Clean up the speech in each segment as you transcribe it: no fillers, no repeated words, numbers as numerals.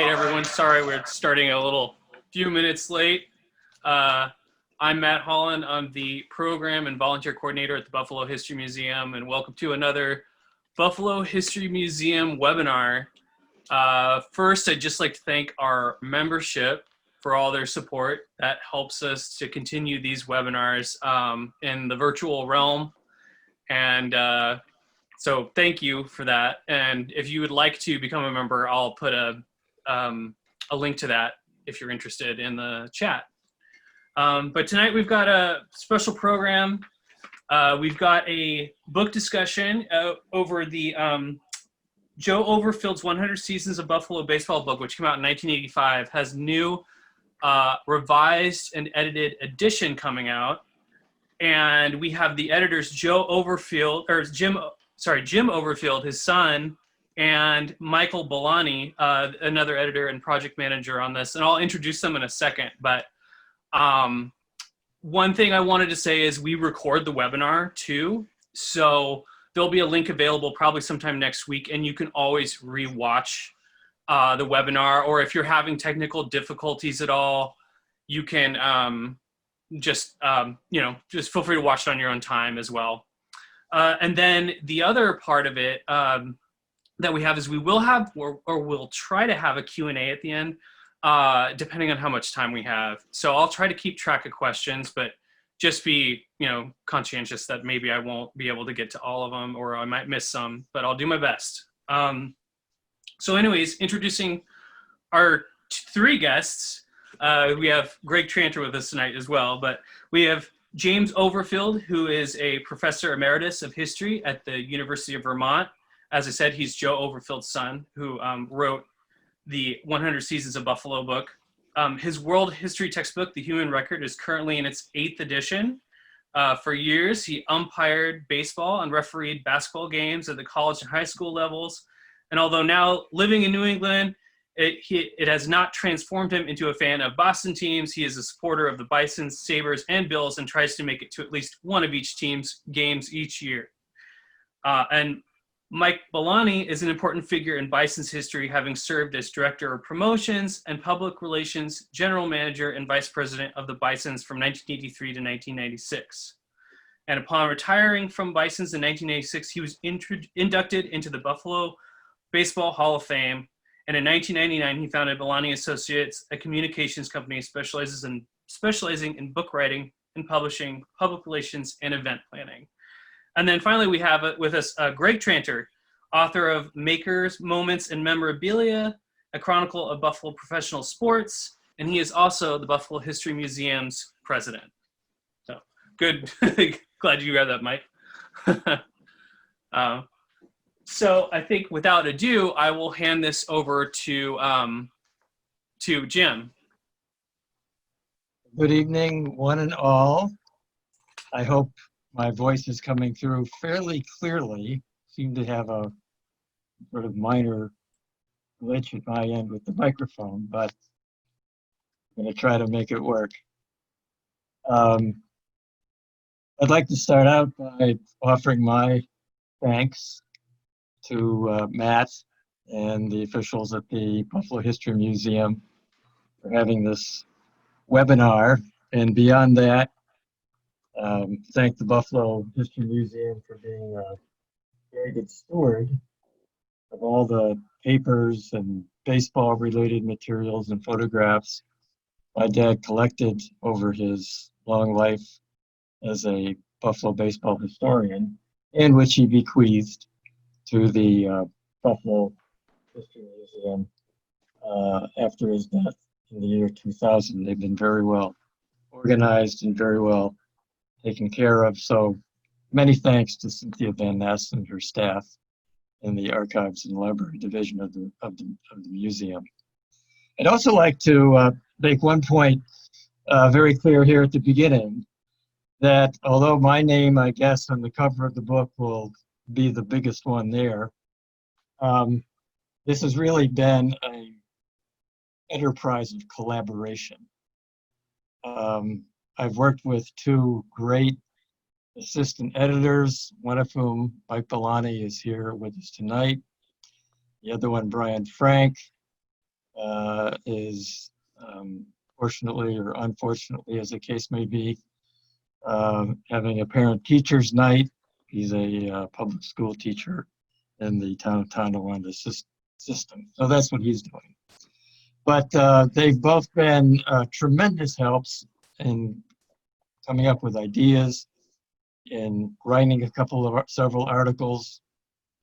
right, everyone. Sorry, we're starting a few minutes late. I'm Matt Holland. I'm the program and volunteer coordinator at the Buffalo History Museum, and welcome to another Buffalo History Museum webinar. First, I'd just like to thank our membership for all their support. That helps us to continue these webinars in the virtual realm. And so thank you for that. And if you would like to become a member, I'll put a link to that if you're interested in the chat. But tonight we've got a special program. We've got a book discussion over the Joe Overfield's 100 Seasons of Buffalo Baseball book, which came out in 1985, has new revised and edited edition coming out. And we have the editors Jim Overfield, his son, and Michael Billoni, another editor and project manager on this. And I'll introduce them in a second. But one thing I wanted to say is we record the webinar too. So there'll be a link available probably sometime next week, and you can always rewatch the webinar. Or if you're having technical difficulties at all, you can just feel free to watch it on your own time as well. And then the other part of it that we have is we will have, or we'll try to have a Q&A at the end, depending on how much time we have. So I'll try to keep track of questions, but just be, conscientious that maybe I won't be able to get to all of them, or I might miss some, but I'll do my best. So anyways, introducing our three guests. We have Greg Tranter with us tonight as well, but we have James Overfield, who is a professor emeritus of history at the University of Vermont. As I said, he's Joe Overfield's son, who wrote the 100 Seasons of Buffalo book. His world history textbook, The Human Record, is currently in its 8th edition. For years, he umpired baseball and refereed basketball games at the college and high school levels. And although now living in New England, it has not transformed him into a fan of Boston teams. He is a supporter of the Bisons, Sabres, and Bills, and tries to make it to at least one of each team's games each year. And Mike Billoni is an important figure in Bison's history, having served as director of promotions and public relations, general manager, and vice president of the Bisons from 1983 to 1996. And upon retiring from Bisons in 1986, he was inducted into the Buffalo Baseball Hall of Fame. And in 1999, he founded Billoni Associates, a communications company specializing in book writing and publishing, public relations, and event planning. And then finally, we have with us Greg Tranter, author of Makers, Moments, and Memorabilia, a chronicle of Buffalo professional sports, and he is also the Buffalo History Museum's president. So good, glad you grabbed that, Mike. So I think without ado, I will hand this over to Jim. Good evening, one and all. I hope my voice is coming through fairly clearly. Seem to have a sort of minor glitch at my end with the microphone, but I'm going to try to make it work. I'd like to start out by offering my thanks to Matt and the officials at the Buffalo History Museum for having this webinar. And beyond that, thank the Buffalo History Museum for being a very good steward of all the papers and baseball-related materials and photographs my dad collected over his long life as a Buffalo baseball historian, and which he bequeathed to the Buffalo History Museum after his death in the year 2000. They've been very well organized and very well taken care of. So many thanks to Cynthia Van Ness and her staff in the Archives and Library Division of the museum. I'd also like to make one point very clear here at the beginning, that although my name, I guess, on the cover of the book will be the biggest one there, this has really been an enterprise of collaboration. I've worked with two great assistant editors, one of whom, Mike Billoni, is here with us tonight. The other one, Brian Frank. is fortunately or unfortunately, as the case may be, having a parent-teachers night. He's a public school teacher in the town of Tonawanda system. So that's what he's doing. But they've both been tremendous helps in coming up with ideas, in writing several articles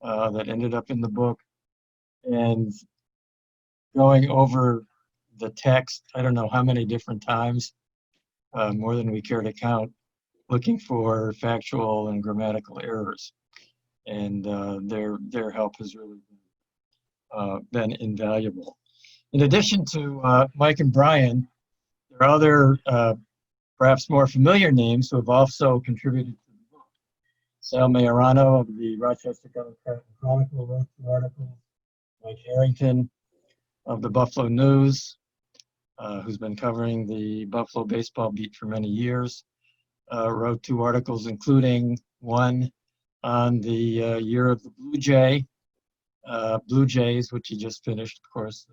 that ended up in the book, and going over the text, I don't know how many different times, more than we care to count, looking for factual and grammatical errors. And their help has really been invaluable. In addition to Mike and Brian, there are other perhaps more familiar names who have also contributed to the book. Sal Majorano of the Rochester Chronicle wrote 2 articles. Mike Harrington of the Buffalo News, who's been covering the Buffalo baseball beat for many years, wrote 2 articles, including one on the year of the Blue Jays, which he just finished, of course.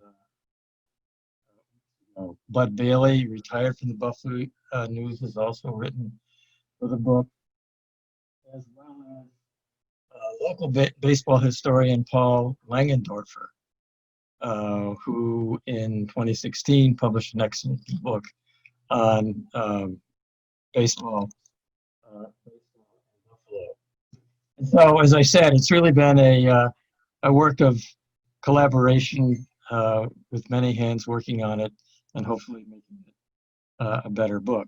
Bud Bailey, retired from the Buffalo News, has also written for the book, as well as local baseball historian Paul Langendorfer, who in 2016 published an excellent book on baseball in Buffalo. And so, as I said, it's really been a work of collaboration with many hands working on it, and hopefully making it a better book.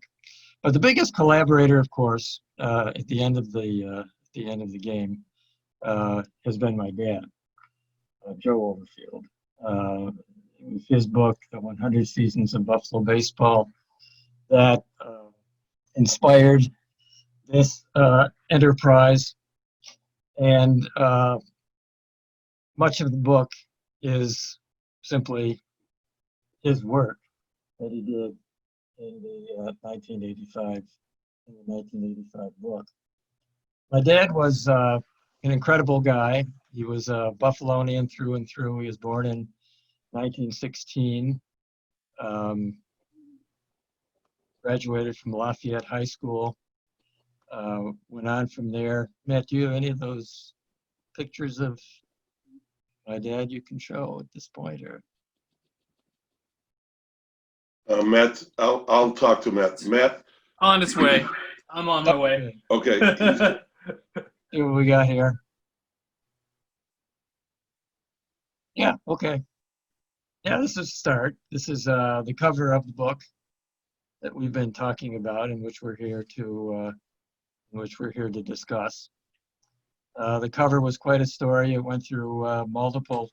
But the biggest collaborator, of course, at the end of the game, has been my dad, Joe Overfield. It was his book, The 100 Seasons of Buffalo Baseball, that inspired this enterprise. And much of the book is simply his work that he did in the 1985 book. My dad was an incredible guy. He was a Buffalonian through and through. He was born in 1916, graduated from Lafayette High School, went on from there. Matt, do you have any of those pictures of my dad you can show at this point? Or Matt, I'll talk to Matt. Matt? On its way. I'm on my way. Okay. See what we got here. Yeah, okay. Yeah, this is a start. This is the cover of the book that we've been talking about, and which we're here to discuss. The cover was quite a story. It went through multiple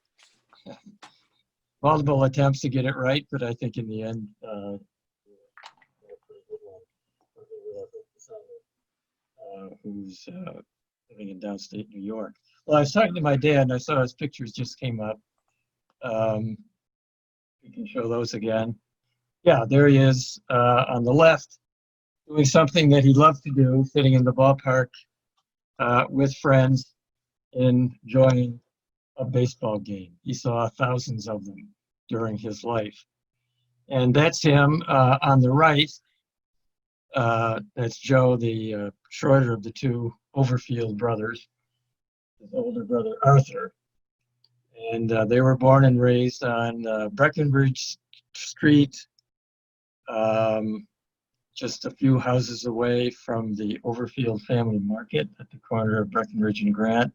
attempts to get it right, but I think in the end, who's living in downstate New York. Well, I was talking to my dad, and I saw his pictures just came up. We can show those again. Yeah, there he is on the left, doing something that he loved to do, sitting in the ballpark with friends, enjoying a baseball game. He saw thousands of them during his life. And that's him on the right. That's Joe, the shorter of the 2 Overfield brothers, his older brother Arthur. And they were born and raised on Breckenridge Street, just a few houses away from the Overfield Family Market at the corner of Breckenridge and Grant,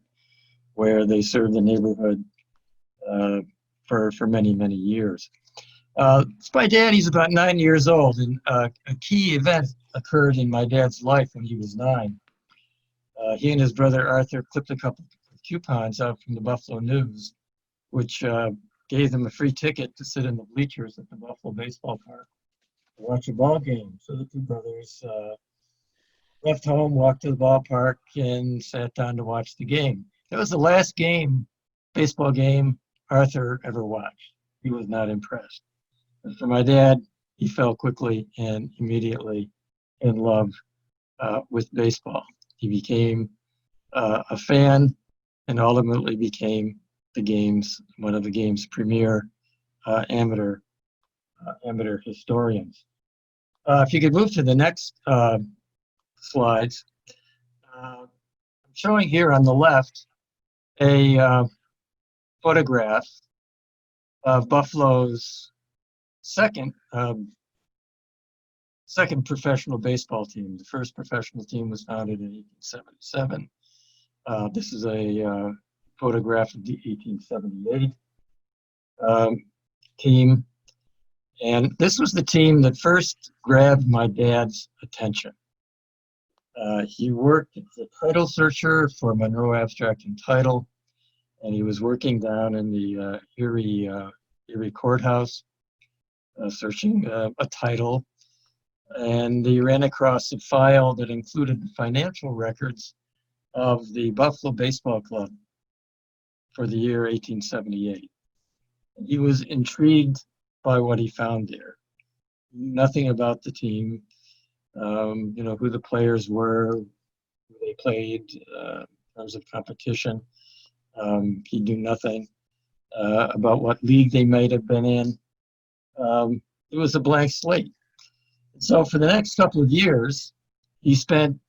where they served the neighborhood for many, many years. It's my dad. He's about 9 years old, and a key event occurred in my dad's life when he was 9. He and his brother Arthur clipped a couple of coupons out from the Buffalo News, which gave them a free ticket to sit in the bleachers at the Buffalo Baseball Park to watch a ball game. So the 2 brothers left home, walked to the ballpark, and sat down to watch the game. It was the last baseball game Arthur ever watched. He was not impressed. And for my dad, he fell quickly and immediately in love with baseball. He became a fan and ultimately became one of the game's premier amateur historians. If you could move to the next slides. I'm showing here on the left a photograph of Buffalo's second professional baseball team. The first professional team was founded in 1877. This is a photograph of the 1878 team. And this was the team that first grabbed my dad's attention. He worked as a title searcher for Monroe Abstract and Title, and he was working down in the Erie courthouse, searching a title. And he ran across a file that included the financial records of the Buffalo Baseball Club for the year 1878. He was intrigued by what he found there. Nothing about the team, who the players were, who they played in terms of competition. He knew nothing about what league they might have been in. It was a blank slate. So for the next couple of years, he spent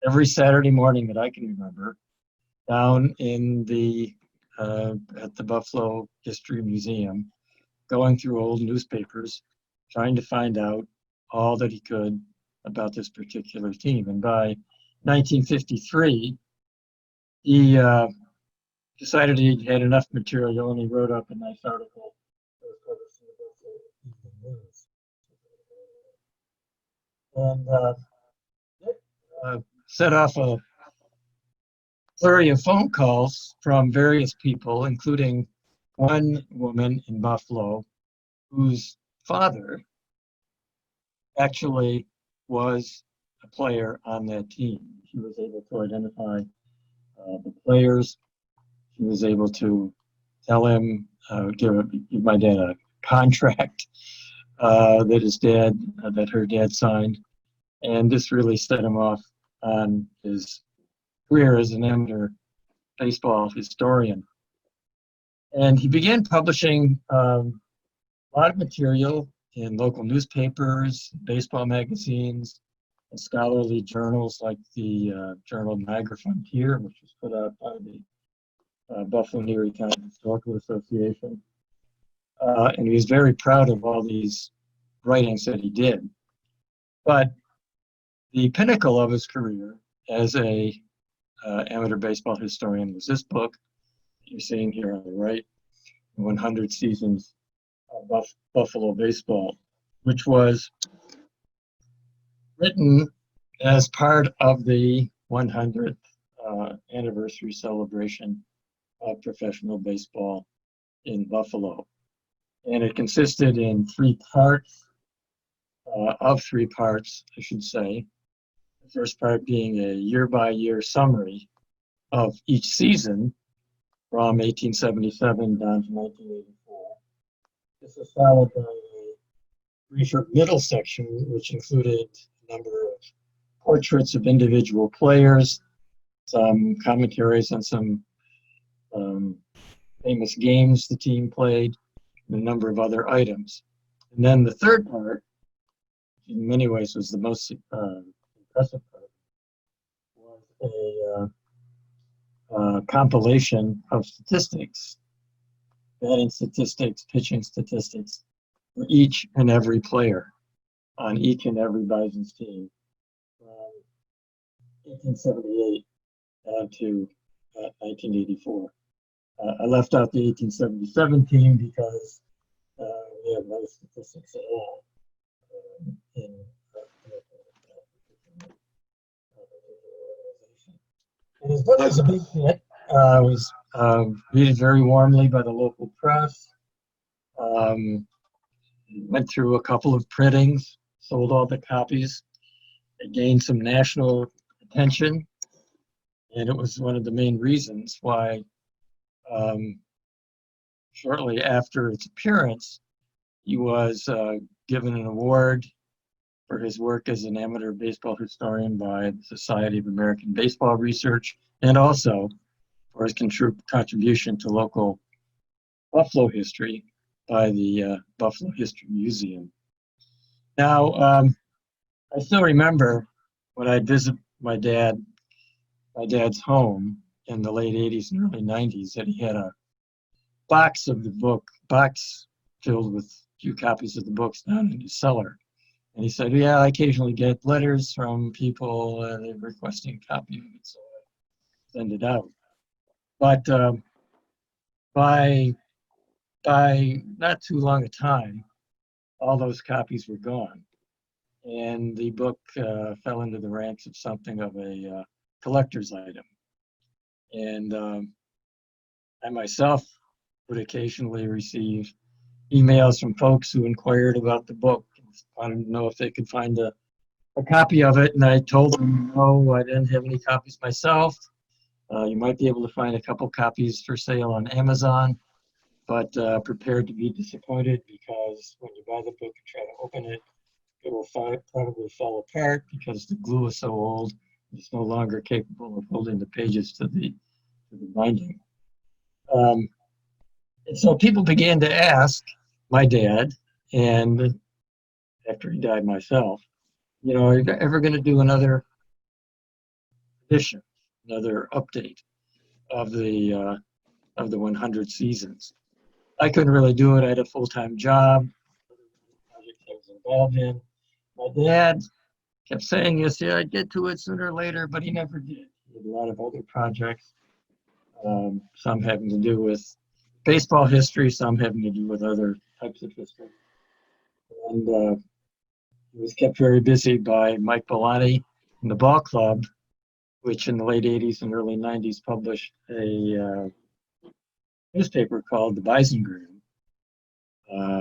every Saturday morning that I can remember down in at the Buffalo History Museum, going through old newspapers, trying to find out all that he could about this particular team. And by 1953, he decided he had enough material, and he wrote up a nice article that was published in the Buffalo Evening News. And set off a flurry of phone calls from various people, including one woman in Buffalo whose father actually was a player on that team. She was able to identify the players. She was able to tell him, give my dad a contract that her dad signed. And this really set him off on his career as an amateur baseball historian. And he began publishing a lot of material in local newspapers, baseball magazines, and scholarly journals like the journal Niagara Frontier, which was put out by the Buffalo and Erie County Historical Association. And he was very proud of all these writings that he did. But the pinnacle of his career as a amateur baseball historian was this book you're seeing here on the right, 100 Seasons of Buffalo Baseball, which was written as part of the 100th anniversary celebration of professional baseball in Buffalo. And it consisted in three parts, I should say. The first part being a year-by-year summary of each season from 1877 down to 1984. This was followed by a briefer middle section, which included a number of portraits of individual players, some commentaries on some famous games the team played, and a number of other items. And then the third part, in many ways was the most impressive part, was a compilation of statistics, batting statistics, pitching statistics for each and every player on each and every Bisons team from 1878 down to 1984. I left out the 1877 team because we have no statistics at all in organization. And his book was a big hit. Was greeted very warmly by the local press. Went through a couple of printings, sold all the copies. It gained some national attention, and it was one of the main reasons why shortly after its appearance, he was given an award for his work as an amateur baseball historian by the Society of American Baseball Research, and also for his contribution to local Buffalo history by the Buffalo History Museum. Now, I still remember when I'd visit my dad's home in the late 80s and early 90s, that he had a box filled with a few copies of the books down in his cellar. And he said, yeah, I occasionally get letters from people they're requesting a copy of it, so I send it out. But by not too long a time, all those copies were gone. And the book fell into the ranks of something of a collector's item. And I myself would occasionally receive emails from folks who inquired about the book. I didn't know if they could find a copy of it, and I told them, no, I didn't have any copies myself. You might be able to find a couple copies for sale on Amazon, but prepared to be disappointed, because when you buy the book and try to open it, it will probably fall apart because the glue is so old, it's no longer capable of holding the pages to the binding. And so people began to ask my dad, and after he died myself, you know, are you ever going to do another edition, another update of the 100 seasons? I couldn't really do it. I had a full-time job, projects I was involved in. My dad kept saying, yes, yeah, I'd get to it sooner or later, but he never did. He had a lot of other projects, some having to do with baseball history, some having to do with other types of history. And he was kept very busy by Mike Billoni and the ball club, which in the late 80s and early 90s published a newspaper called the Bisons,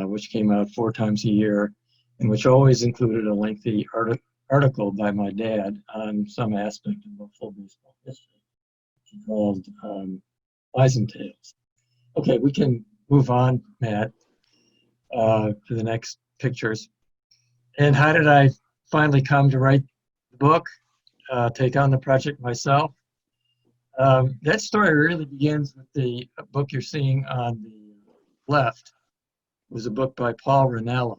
which came out 4 times a year, and which always included a lengthy article by my dad on some aspect of Buffalo baseball history, which he called Bison Tales. Okay, we can move on, Matt, to the next pictures. And how did I finally come to write the book, take on the project myself? That story really begins with the book you're seeing on the left. It was a book by Paul Ronello.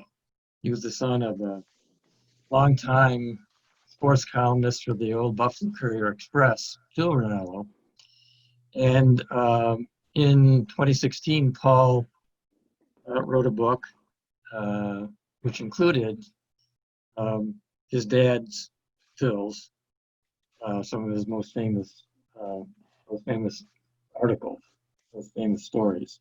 He was the son of a longtime sports columnist for the old Buffalo Courier Express, Phil Ronello. And in 2016, Paul wrote a book which included his dad's Phil's, some of his most famous articles, most famous stories.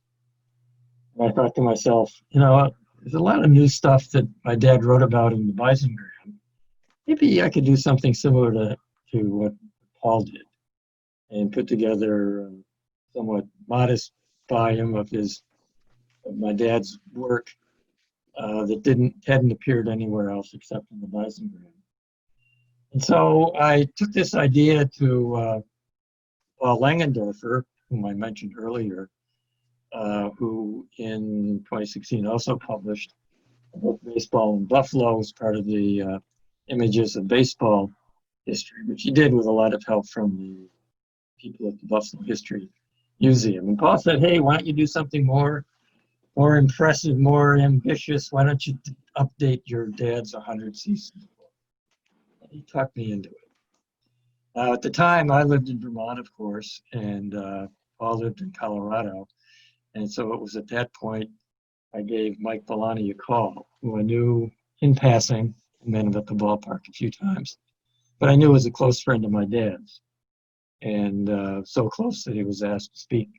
And I thought to myself, you know, there's a lot of new stuff that my dad wrote about in the Bisons. Maybe I could do something similar to what Paul did, and put together a somewhat modest volume of my dad's work that hadn't appeared anywhere else except in the Bisons. And so I took this idea to Paul Langendorfer, whom I mentioned earlier, who in 2016 also published a book, Baseball in Buffalo, as part of the Images of Baseball History, which he did with a lot of help from the people at the Buffalo History Museum. And Paul said, hey, why don't you do something more impressive, more ambitious? Why don't you update your dad's 100 seasons book? And he talked me into it. At the time, I lived in Vermont, of course, and Paul lived in Colorado. And so it was at that point I gave Mike Billoni a call, who I knew in passing, and met him at the ballpark a few times. But I knew was a close friend of my dad's, and so close that he was asked to speak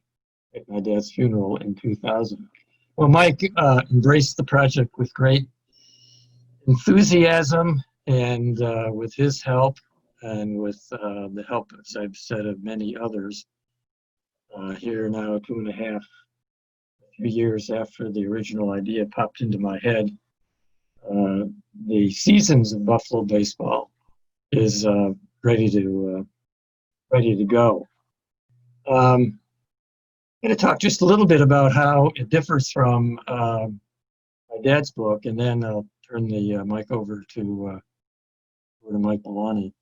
at my dad's funeral in 2000. Well, Mike embraced the project with great enthusiasm, and with his help, and with the help, as I've said, of many others, here now 2.5 years after the original idea popped into my head, the seasons of Buffalo baseball is ready to go. I'm going to talk just a little bit about how it differs from my dad's book, and then I'll turn the mic over to Mike Billoni.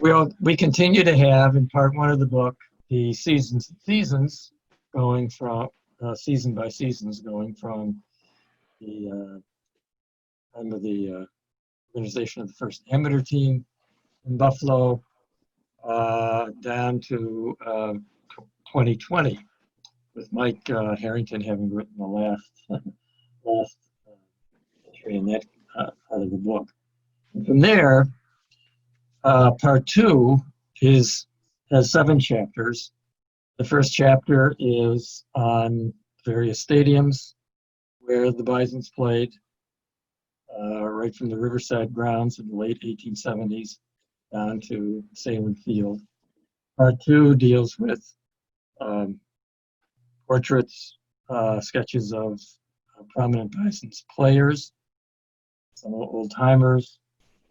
We continue to have, in part 1 of the book, the seasons going from season by seasons, going from the time of the organization of the first amateur team in Buffalo down to 2020, with Mike Harrington having written the last entry in that part of the book. And from there, part 2 has 7 chapters. The first chapter is on various stadiums where the Bisons played, right from the Riverside grounds in the late 1870s down to Salem Field. Part 2 deals with portraits, sketches of prominent Bisons players, some old timers,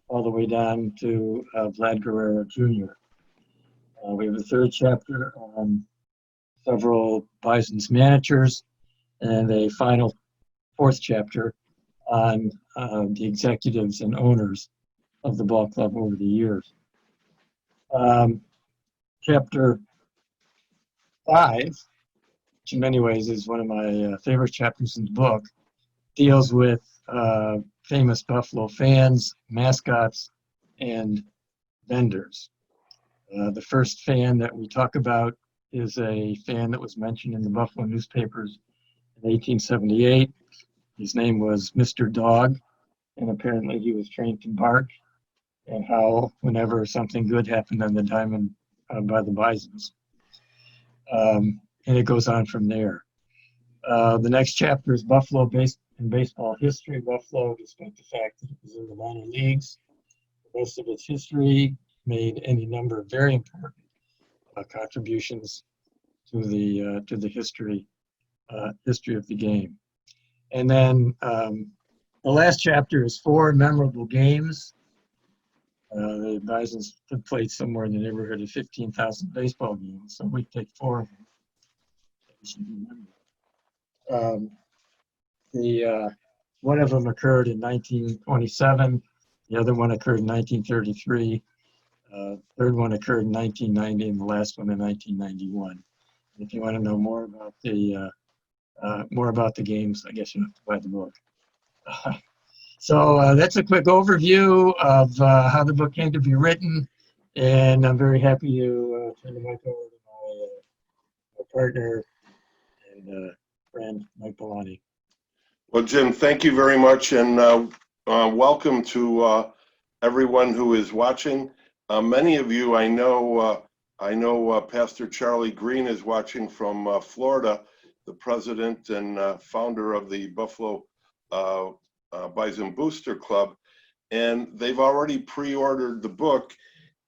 all the way down to Vlad Guerrero Jr. We have a third chapter on several Bisons managers, and a final 4th chapter on the executives and owners of the ball club over the years. Chapter 5, which in many ways is one of my favorite chapters in the book, deals with famous Buffalo fans, mascots, and vendors. The first fan that we talk about is a fan that was mentioned in the Buffalo newspapers in 1878. His name was Mr. Dog, and apparently he was trained to bark and howl whenever something good happened on the diamond by the Bisons. And it goes on from there. The next chapter is Buffalo in baseball history. Buffalo, despite the fact that it was in the minor leagues, the rest of its history made any number of very important contributions to the history of the game. And then the last chapter is 4 memorable games. The Bisons have played somewhere in the neighborhood of 15,000 baseball games, so we take 4 of them. One of them occurred in 1927. The other one occurred in 1933. Third one occurred in 1990, and the last one in 1991. And if you want to know more about the games, I guess you have to buy the book. So that's a quick overview of how the book came to be written, and I'm very happy to turn the mic over to my partner and friend, Mike Billoni. Well, Jim, thank you very much, and welcome to everyone who is watching. Many of you, I know Pastor Charlie Green is watching from Florida, the president and founder of the Buffalo Bison Booster Club, and they've already pre-ordered the book.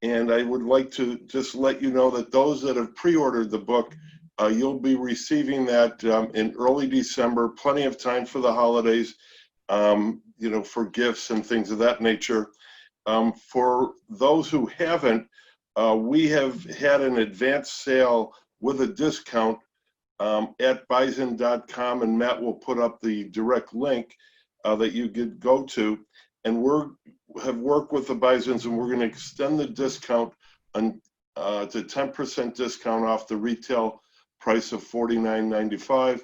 And I would like to just let you know that those that have pre-ordered the book, you'll be receiving that in early December, plenty of time for the holidays, for gifts and things of that nature. For those who haven't, we have had an advance sale with a discount at bison.com, and Matt will put up the direct link that you could go to. And have worked with the Bisons, and we're going to extend the discount to 10% discount off the retail price of $49.95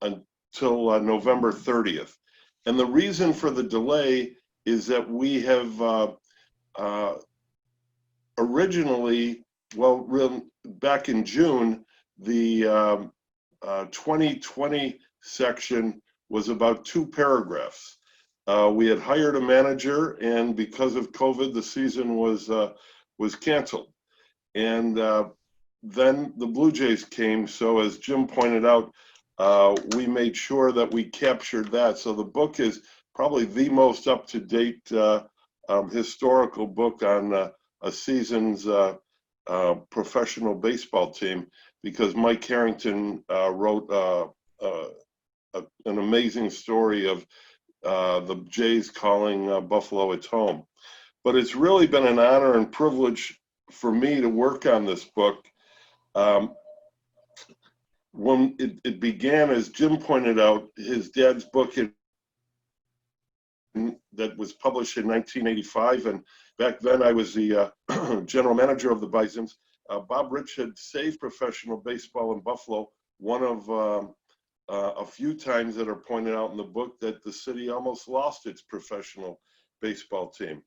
until November 30th. And the reason for the delay is that we have originally, back in June, the 2020 section was about 2 paragraphs. We had hired a manager, and because of COVID, the season was canceled. And then the Blue Jays came, so as Jim pointed out, we made sure that we captured that. So the book is probably the most up-to-date historical book on a season's professional baseball team, because Mike Harrington wrote an amazing story of the Jays calling Buffalo its home. But it's really been an honor and privilege for me to work on this book. When it began, as Jim pointed out, his dad's book that was published in 1985, and back then I was the general manager of the Bisons, Bob Rich had saved professional baseball in Buffalo. One of a few times that are pointed out in the book that the city almost lost its professional baseball team.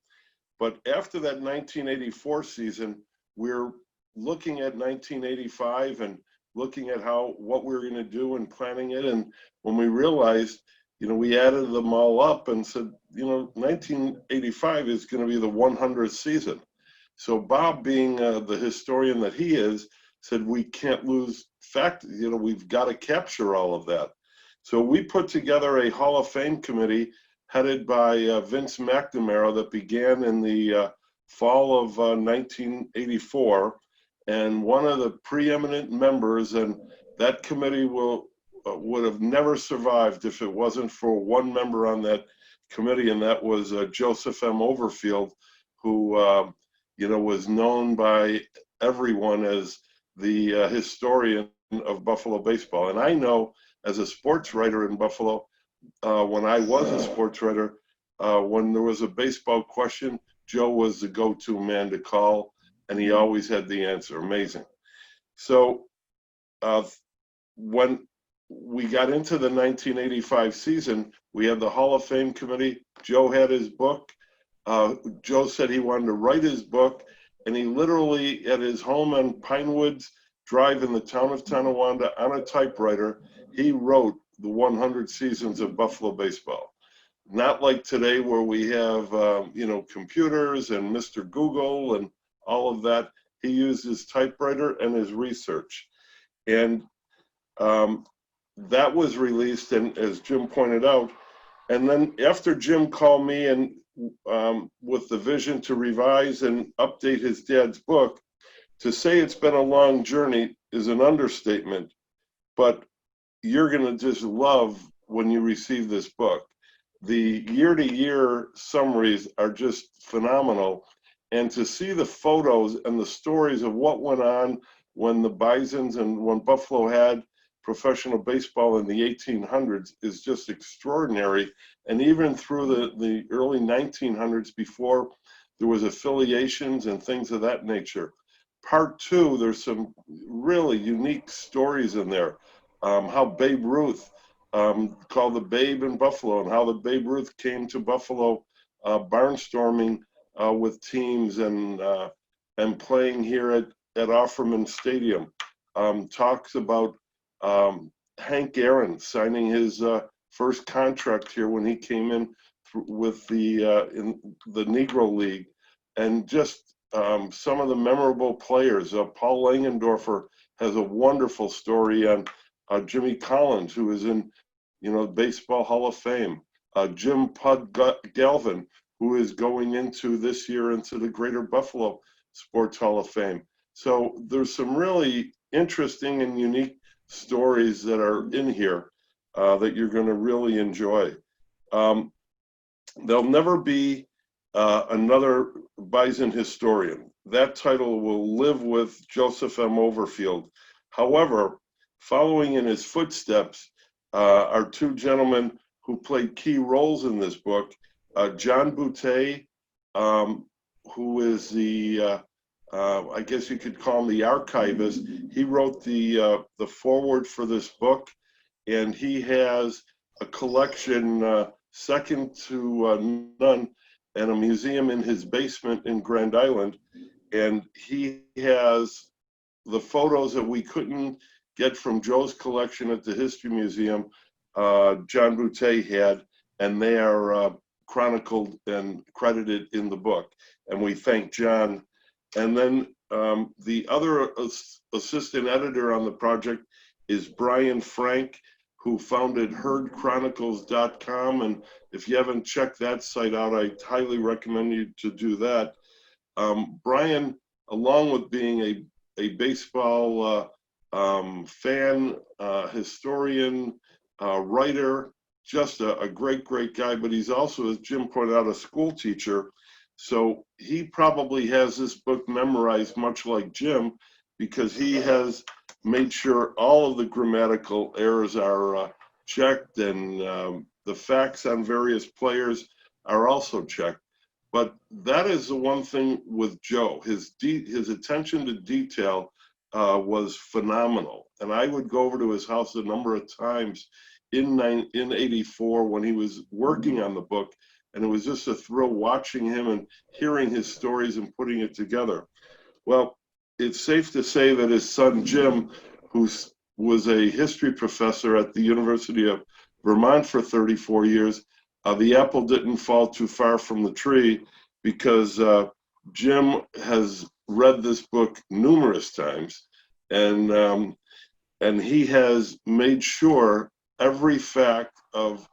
But after that 1984 season, we're looking at 1985 and looking at what we were going to do and planning it. And when we realized, we added them all up and said, 1985 is going to be the 100th season. So Bob, being the historian that he is, said we can't lose fact. We've got to capture all of that. So we put together a Hall of Fame committee headed by Vince McNamara that began in the fall of 1984. And one of the preeminent members, and that committee would have never survived if it wasn't for one member on that committee, and that was Joseph M. Overfield, who was known by everyone as the historian of Buffalo baseball. And I know, as a sports writer in Buffalo, when I was a sports writer, when there was a baseball question, Joe was the go-to man to call, and he always had the answer. Amazing. So when we got into the 1985 season, we had the Hall of Fame committee. Joe had his book. Joe said he wanted to write his book, and he literally, at his home on Pinewoods Drive in the town of Tonawanda, on a typewriter, he wrote the 100 seasons of Buffalo baseball. Not like today where we have, computers and Mr. Google and all of that. He used his typewriter and his research. And that was released, and as Jim pointed out, and then after Jim called me and with the vision to revise and update his dad's book, to say it's been a long journey is an understatement, but you're going to just love when you receive this book. The year-to-year summaries are just phenomenal, and to see the photos and the stories of what went on when the Bisons and when Buffalo had professional baseball in the 1800s is just extraordinary. And even through the early 1900s, before there was affiliations and things of that nature. Part 2, there's some really unique stories in there. How Babe Ruth, called the Babe in Buffalo, and how the Babe Ruth came to Buffalo barnstorming with teams and playing here at Offerman Stadium. Talks about Hank Aaron signing his first contract here when he came in with in the Negro League, and just some of the memorable players. Paul Langendorfer has a wonderful story on Jimmy Collins, who is in Baseball Hall of Fame. Jim Pud Galvin, who is going into this year into the Greater Buffalo Sports Hall of Fame. So there's some really interesting and unique stories that are in here that you're going to really enjoy. There'll never be another Bison historian. That title will live with Joseph M. Overfield. However, following in his footsteps are two gentlemen who played key roles in this book. John Boote, who is the I guess you could call him the archivist. He wrote the foreword for this book, and he has a collection second to none, and a museum in his basement in Grand Island. And he has the photos that we couldn't get from Joe's collection at the History Museum. John Boote had, and they are chronicled and credited in the book. And we thank John. And then the other assistant editor on the project is Brian Frank, who founded herdchronicles.com. And if you haven't checked that site out, I highly recommend you to do that. Brian, along with being a baseball fan, historian, writer, just a great guy, but he's also, as Jim pointed out, a school teacher. So he probably has this book memorized much like Jim, because he has made sure all of the grammatical errors are checked, and the facts on various players are also checked. But that is the one thing with Joe. His attention to detail was phenomenal. And I would go over to his house a number of times in '84 when he was working on the book. And it was just a thrill watching him and hearing his stories and putting it together. Well, it's safe to say that his son, Jim, who was a history professor at the University of Vermont for 34 years, the apple didn't fall too far from the tree, because Jim has read this book numerous times, and he has made sure every fact of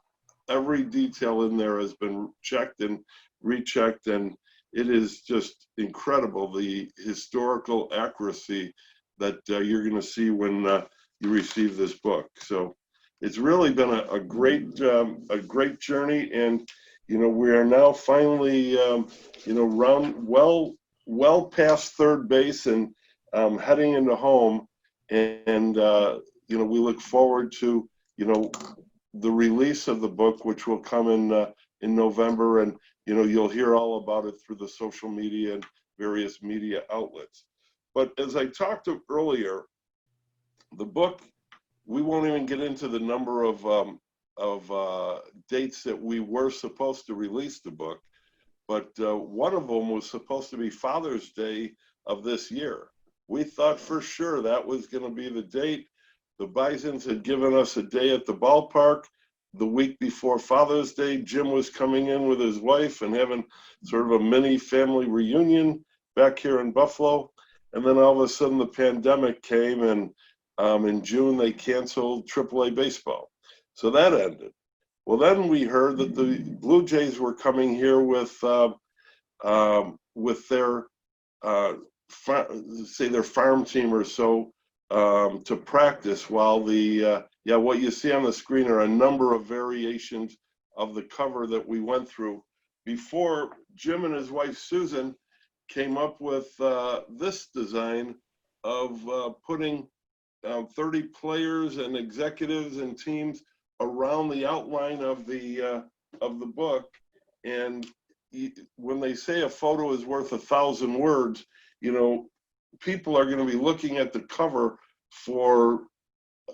every detail in there has been checked and rechecked, and it is just incredible, the historical accuracy that you're going to see when you receive this book. So it's really been a great journey, and we are now finally well past third base and heading into home, and we look forward to the release of the book, which will come in November, and you'll hear all about it through the social media and various media outlets. But as I talked earlier, the book, we won't even get into the number of dates that we were supposed to release the book, but one of them was supposed to be Father's Day of this year. We thought for sure that was going to be the date. The Bisons had given us a day at the ballpark. The week before Father's Day, Jim was coming in with his wife and having sort of a mini family reunion back here in Buffalo. And then all of a sudden the pandemic came, and in June they canceled AAA baseball. So that ended. Well, then we heard that the Blue Jays were coming here with their their farm team or so to practice, while what you see on the screen are a number of variations of the cover that we went through before Jim and his wife Susan came up with this design of putting 30 players and executives and teams around the outline of the book. And when they say a photo is worth 1,000 words, people are going to be looking at the cover for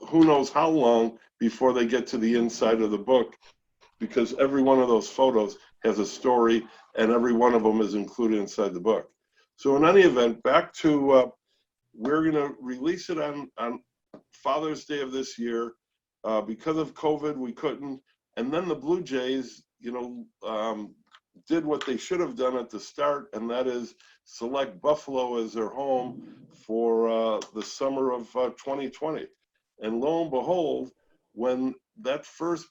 who knows how long before they get to the inside of the book, because every one of those photos has a story and every one of them is included inside the book. So in any event, back to we're going to release it on Father's Day of this year. Because of COVID, we couldn't. And then the Blue Jays, did what they should have done at the start, and that is select Buffalo as their home for the summer of 2020. And lo and behold, when that first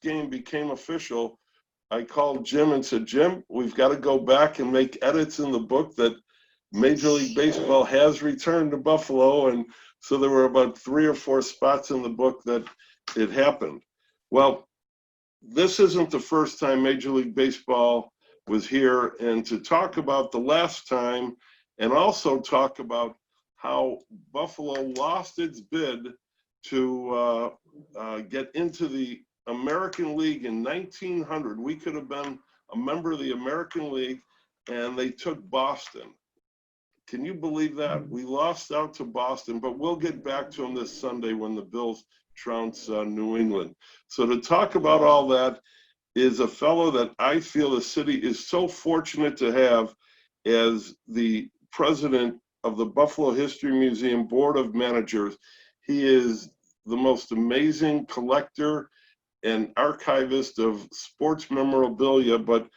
game became official, I called Jim and said, Jim, we've got to go back and make edits in the book that Major League Baseball has returned to Buffalo. And so there were about 3 or 4 spots in the book that it happened. Well, this isn't the first time Major League Baseball was here, and to talk about the last time and also talk about how Buffalo lost its bid to get into the American League in 1900. We could have been a member of the American League, and they took Boston. Can you believe that? We lost out to Boston, but we'll get back to them this Sunday when the Bills trounce New England. So to talk about all that is a fellow that I feel the city is so fortunate to have as the president of the Buffalo History Museum Board of Managers. He is the most amazing collector and archivist of sports memorabilia, but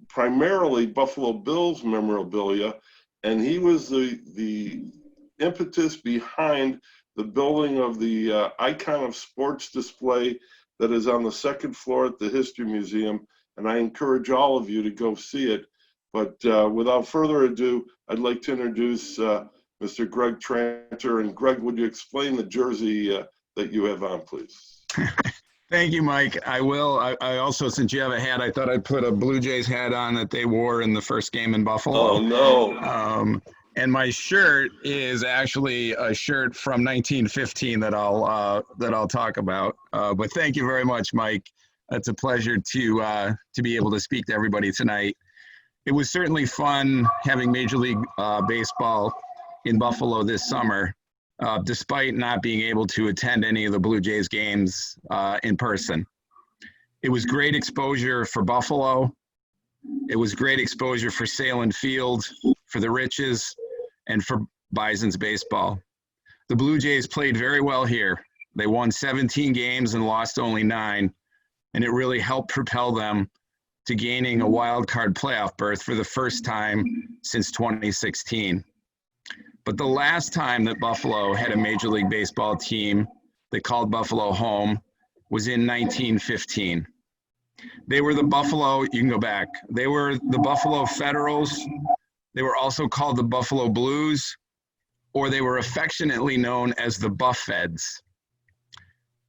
primarily Buffalo Bills memorabilia. And he was the impetus behind the building of the Icon of Sports display that is on the 2nd floor at the History Museum. And I encourage all of you to go see it. But without further ado, I'd like to introduce Mr. Greg Tranter. And Greg, would you explain the jersey that you have on, please? Thank you, Mike. I will. I also, since you have a hat, I thought I'd put a Blue Jays hat on that they wore in the first game in Buffalo. Oh, no. And my shirt is actually a shirt from 1915 that I'll talk about. But thank you very much, Mike. It's a pleasure to be able to speak to everybody tonight. It was certainly fun having Major League Baseball in Buffalo this summer, despite not being able to attend any of the Blue Jays games in person. It was great exposure for Buffalo. It was great exposure for Salem Field, for the Riches, and for Bisons baseball. The Blue Jays played very well here. They won 17 games and lost only 9, and it really helped propel them to gaining a wild card playoff berth for the first time since 2016. But the last time that Buffalo had a Major League Baseball team that called Buffalo home was in 1915. They were the Buffalo, you can go back, they were the Buffalo Federals. They were also called the Buffalo Blues, or they were affectionately known as the Buffeds.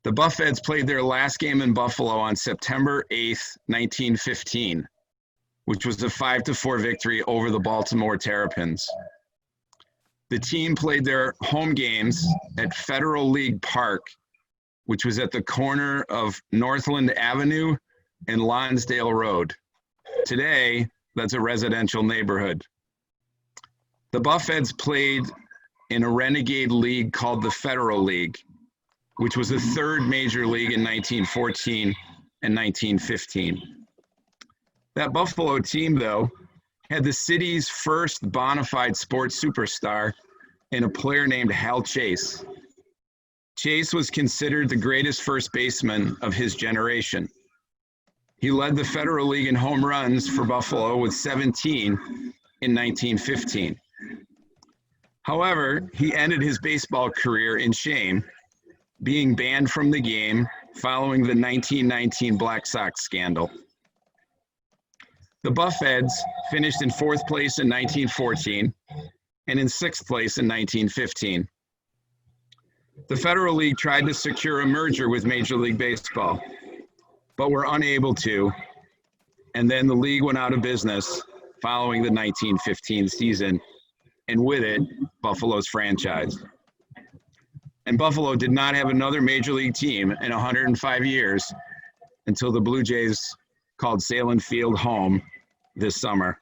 The Buffeds played their last game in Buffalo on September 8th, 1915, which was a 5-4 victory over the Baltimore Terrapins. The team played their home games at Federal League Park, which was at the corner of Northland Avenue and Lonsdale Road. Today, that's a residential neighborhood. The Buffeds played in a renegade league called the Federal League, which was the third major league in 1914 and 1915. That Buffalo team, though, had the city's first bona fide sports superstar in a player named Hal Chase. Chase was considered the greatest first baseman of his generation. He led the Federal League in home runs for Buffalo with 17 in 1915. However, he ended his baseball career in shame, being banned from the game following the 1919 Black Sox scandal. The Buffeds finished in 4th place in 1914 and in 6th place in 1915. The Federal League tried to secure a merger with Major League Baseball, but were unable to, and then the league went out of business following the 1915 season, and with it, Buffalo's franchise. And Buffalo did not have another Major League team in 105 years until the Blue Jays called Salem Field home this summer.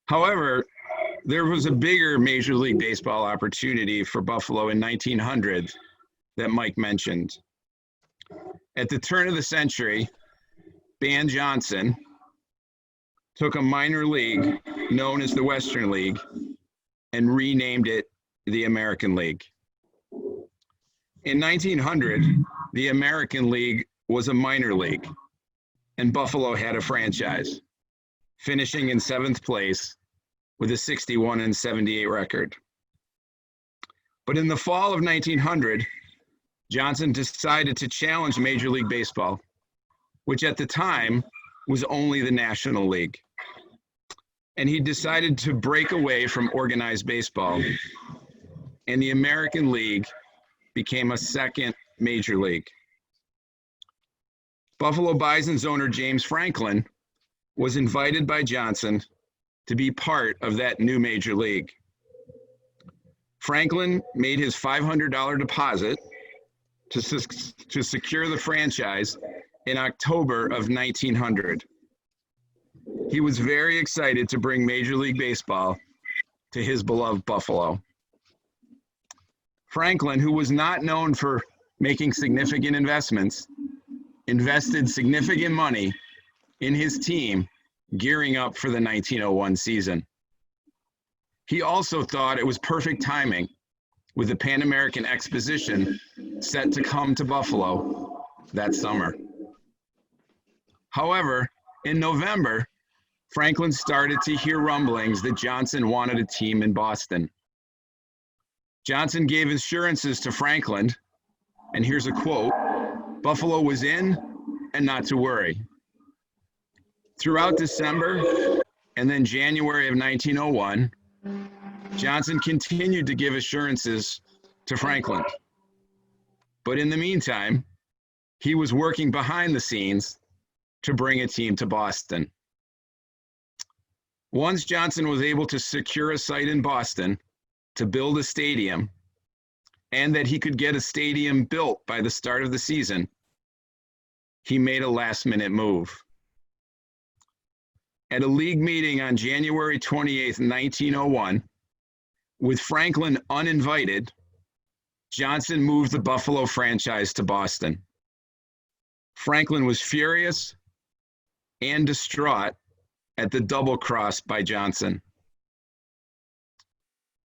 However, there was a bigger Major League Baseball opportunity for Buffalo in 1900 that Mike mentioned. At the turn of the century, Ban Johnson took a minor league known as the Western League and renamed it the American League. In 1900, the American League was a minor league, and Buffalo had a franchise, finishing in 7th place with a 61-78 record. But in the fall of 1900, Johnson decided to challenge Major League Baseball, which at the time was only the National League. And he decided to break away from organized baseball, and the American League became a second major league. Buffalo Bisons owner James Franklin was invited by Johnson to be part of that new major league. Franklin made his $500 deposit to secure the franchise in October of 1900. He was very excited to bring Major League Baseball to his beloved Buffalo. Franklin, who was not known for making significant investments, invested significant money in his team gearing up for the 1901 season. He also thought it was perfect timing with the Pan American Exposition set to come to Buffalo that summer. However, in November, Franklin started to hear rumblings that Johnson wanted a team in Boston. Johnson gave assurances to Franklin, and here's a quote, "Buffalo was in and not to worry." Throughout December and then January of 1901, Johnson continued to give assurances to Franklin. But in the meantime, he was working behind the scenes to bring a team to Boston. Once Johnson was able to secure a site in Boston to build a stadium, and that he could get a stadium built by the start of the season, he made a last-minute move. At a league meeting on January 28th, 1901, with Franklin uninvited, Johnson moved the Buffalo franchise to Boston. Franklin was furious and distraught at the double cross by Johnson.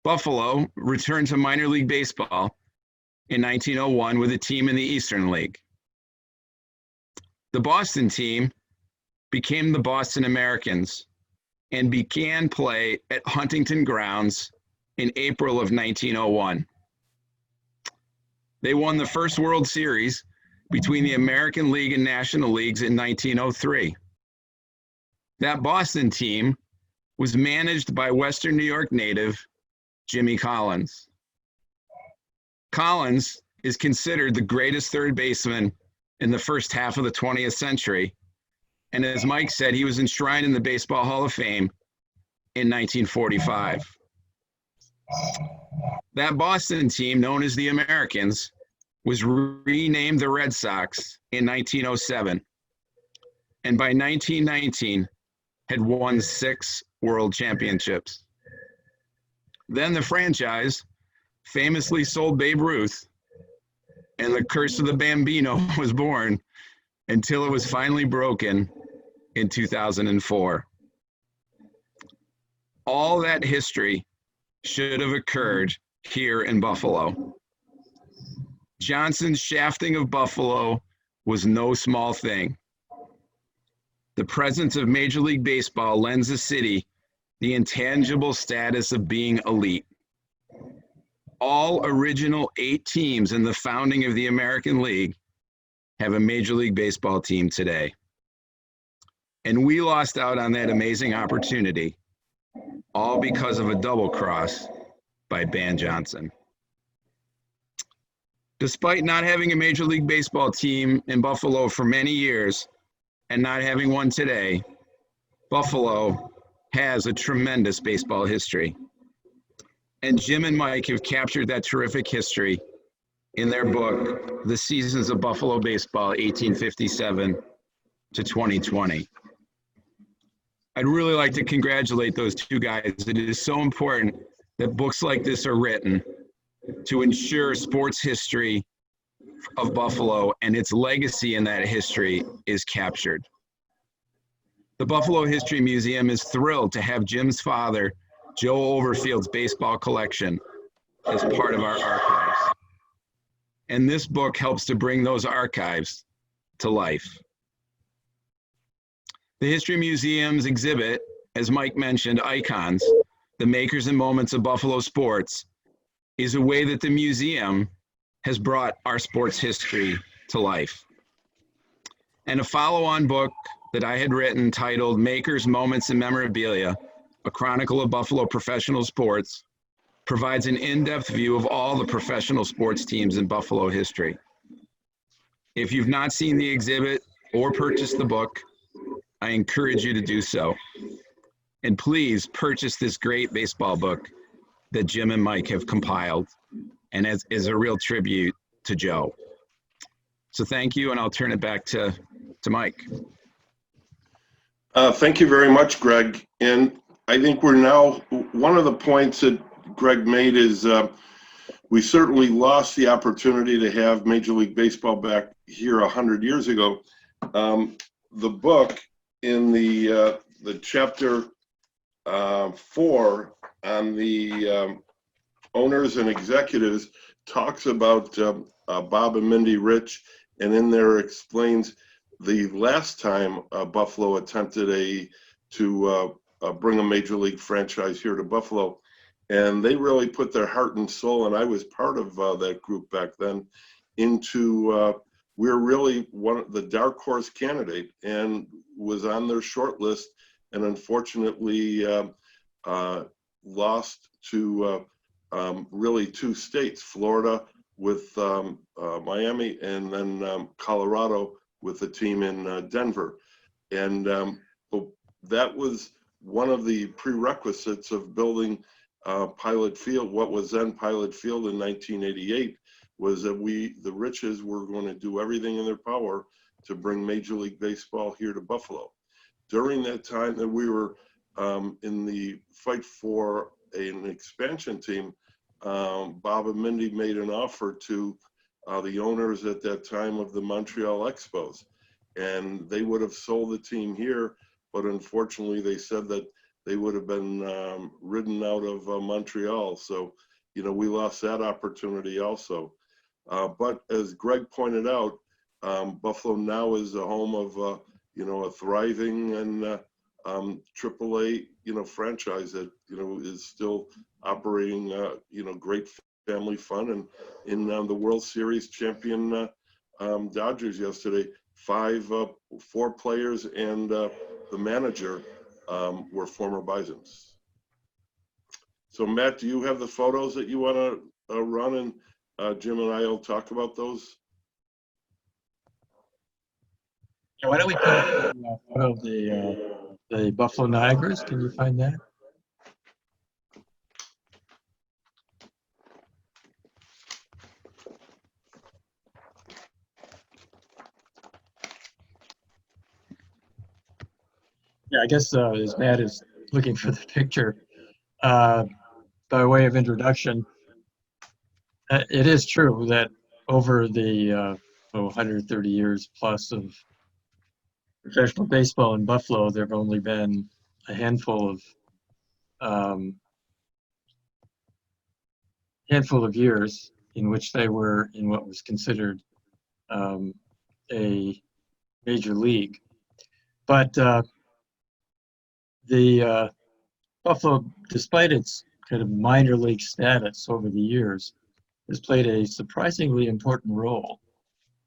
Buffalo returned to minor league baseball in 1901 with a team in the Eastern League. The Boston team became the Boston Americans and began play at Huntington Grounds in April of 1901. They won the first World Series between the American League and National Leagues in 1903. That Boston team was managed by Western New York native Jimmy Collins. Collins is considered the greatest third baseman in the first half of the 20th century. And as Mike said, he was enshrined in the Baseball Hall of Fame in 1945. That Boston team, known as the Americans, was renamed the Red Sox in 1907. And by 1919, had won 6 world championships. Then the franchise famously sold Babe Ruth, and the curse of the Bambino was born until it was finally broken in 2004. All that history should have occurred here in Buffalo. Johnson's shafting of Buffalo was no small thing. The presence of Major League Baseball lends the city the intangible status of being elite. All original 8 teams in the founding of the American League have a Major League Baseball team today. And we lost out on that amazing opportunity, all because of a double cross by Ban Johnson. Despite not having a Major League Baseball team in Buffalo for many years and not having one today, Buffalo has a tremendous baseball history. And Jim and Mike have captured that terrific history in their book, The Seasons of Buffalo Baseball, 1857 to 2020. I'd really like to congratulate those 2 guys. It is so important that books like this are written to ensure sports history of Buffalo and its legacy in that history is captured. The Buffalo History Museum is thrilled to have Jim's father, Joe Overfield's baseball collection, as part of our archives. And this book helps to bring those archives to life. The History Museum's exhibit, as Mike mentioned, Icons, the makers and moments of Buffalo sports, is a way that the museum has brought our sports history to life. And a follow-on book that I had written titled Makers, Moments, and Memorabilia, A Chronicle of Buffalo Professional Sports, provides an in-depth view of all the professional sports teams in Buffalo history. If you've not seen the exhibit or purchased the book, I encourage you to do so. And please purchase this great baseball book that Jim and Mike have compiled, and as a real tribute to Joe. So thank you, and I'll turn it back to Mike. Thank you very much, Greg. And I think we're now, one of the points that Greg made is we certainly lost the opportunity to have Major League Baseball back here 100 years ago. The book in the chapter 4 on the owners and executives talks about Bob and Mindy Rich, and in there explains the last time Buffalo attempted to bring a Major League franchise here to Buffalo. And they really put their heart and soul, and I was part of that group back then, into we're really the dark horse candidate, and was on their short list, and unfortunately lost to really 2 states, Florida with Miami, and then Colorado with the team in Denver. And that was one of the prerequisites of building Pilot Field. What was then Pilot Field in 1988 was that the Riches were going to do everything in their power to bring Major League Baseball here to Buffalo. During that time that we were in the fight for an expansion team, Bob and Mindy made an offer to the owners at that time of the Montreal Expos, and they would have sold the team here, but unfortunately they said that they would have been ridden out of Montreal. So, you know, we lost that opportunity also. But as Greg pointed out, Buffalo now is the home of, you know, a thriving and AAA, you know, franchise that, you know, is still operating, you know, great family fun. And in the World Series champion Dodgers yesterday, 4 players and the manager were former Bisons. So Matt, do you have the photos that you want to run, and Jim and I will talk about those? Yeah, why don't we put up a photo of the Buffalo Niagaras? Can you find that? Yeah, I guess as Matt is looking for the picture, by way of introduction, it is true that over the 130 years plus of professional baseball in Buffalo, there have only been a handful of years in which they were in what was considered a major league. But the Buffalo, despite its kind of minor league status over the years, has played a surprisingly important role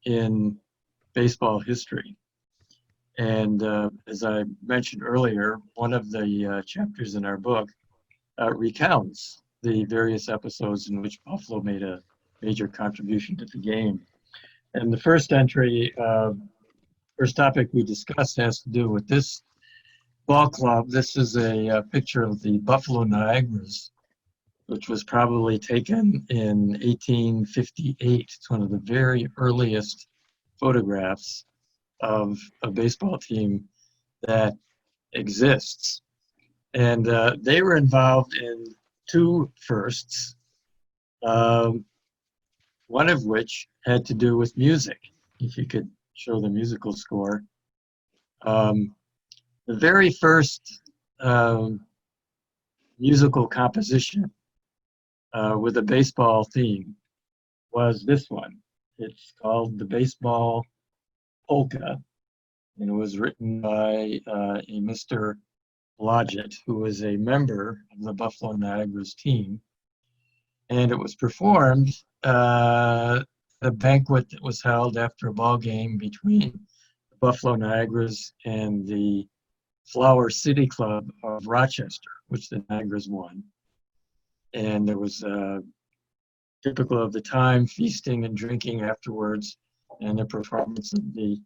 in baseball history. And as I mentioned earlier, one of the chapters in our book recounts the various episodes in which Buffalo made a major contribution to the game. And the first entry, first topic we discussed has to do with this ball club. This is a picture of the Buffalo Niagaras, which was probably taken in 1858. It's one of the very earliest photographs of a baseball team that exists. And they were involved in 2 firsts, one of which had to do with music. If you could show the musical score. The very first musical composition with a baseball theme was this one. It's called the Baseball Polka, and it was written by a Mr. Blodgett, who was a member of the Buffalo Niagaras team. And it was performed at a banquet that was held after a ball game between the Buffalo Niagaras and the Flower City Club of Rochester, which the Niagaras won. And there was typical of the time, feasting and drinking afterwards, and a performance of the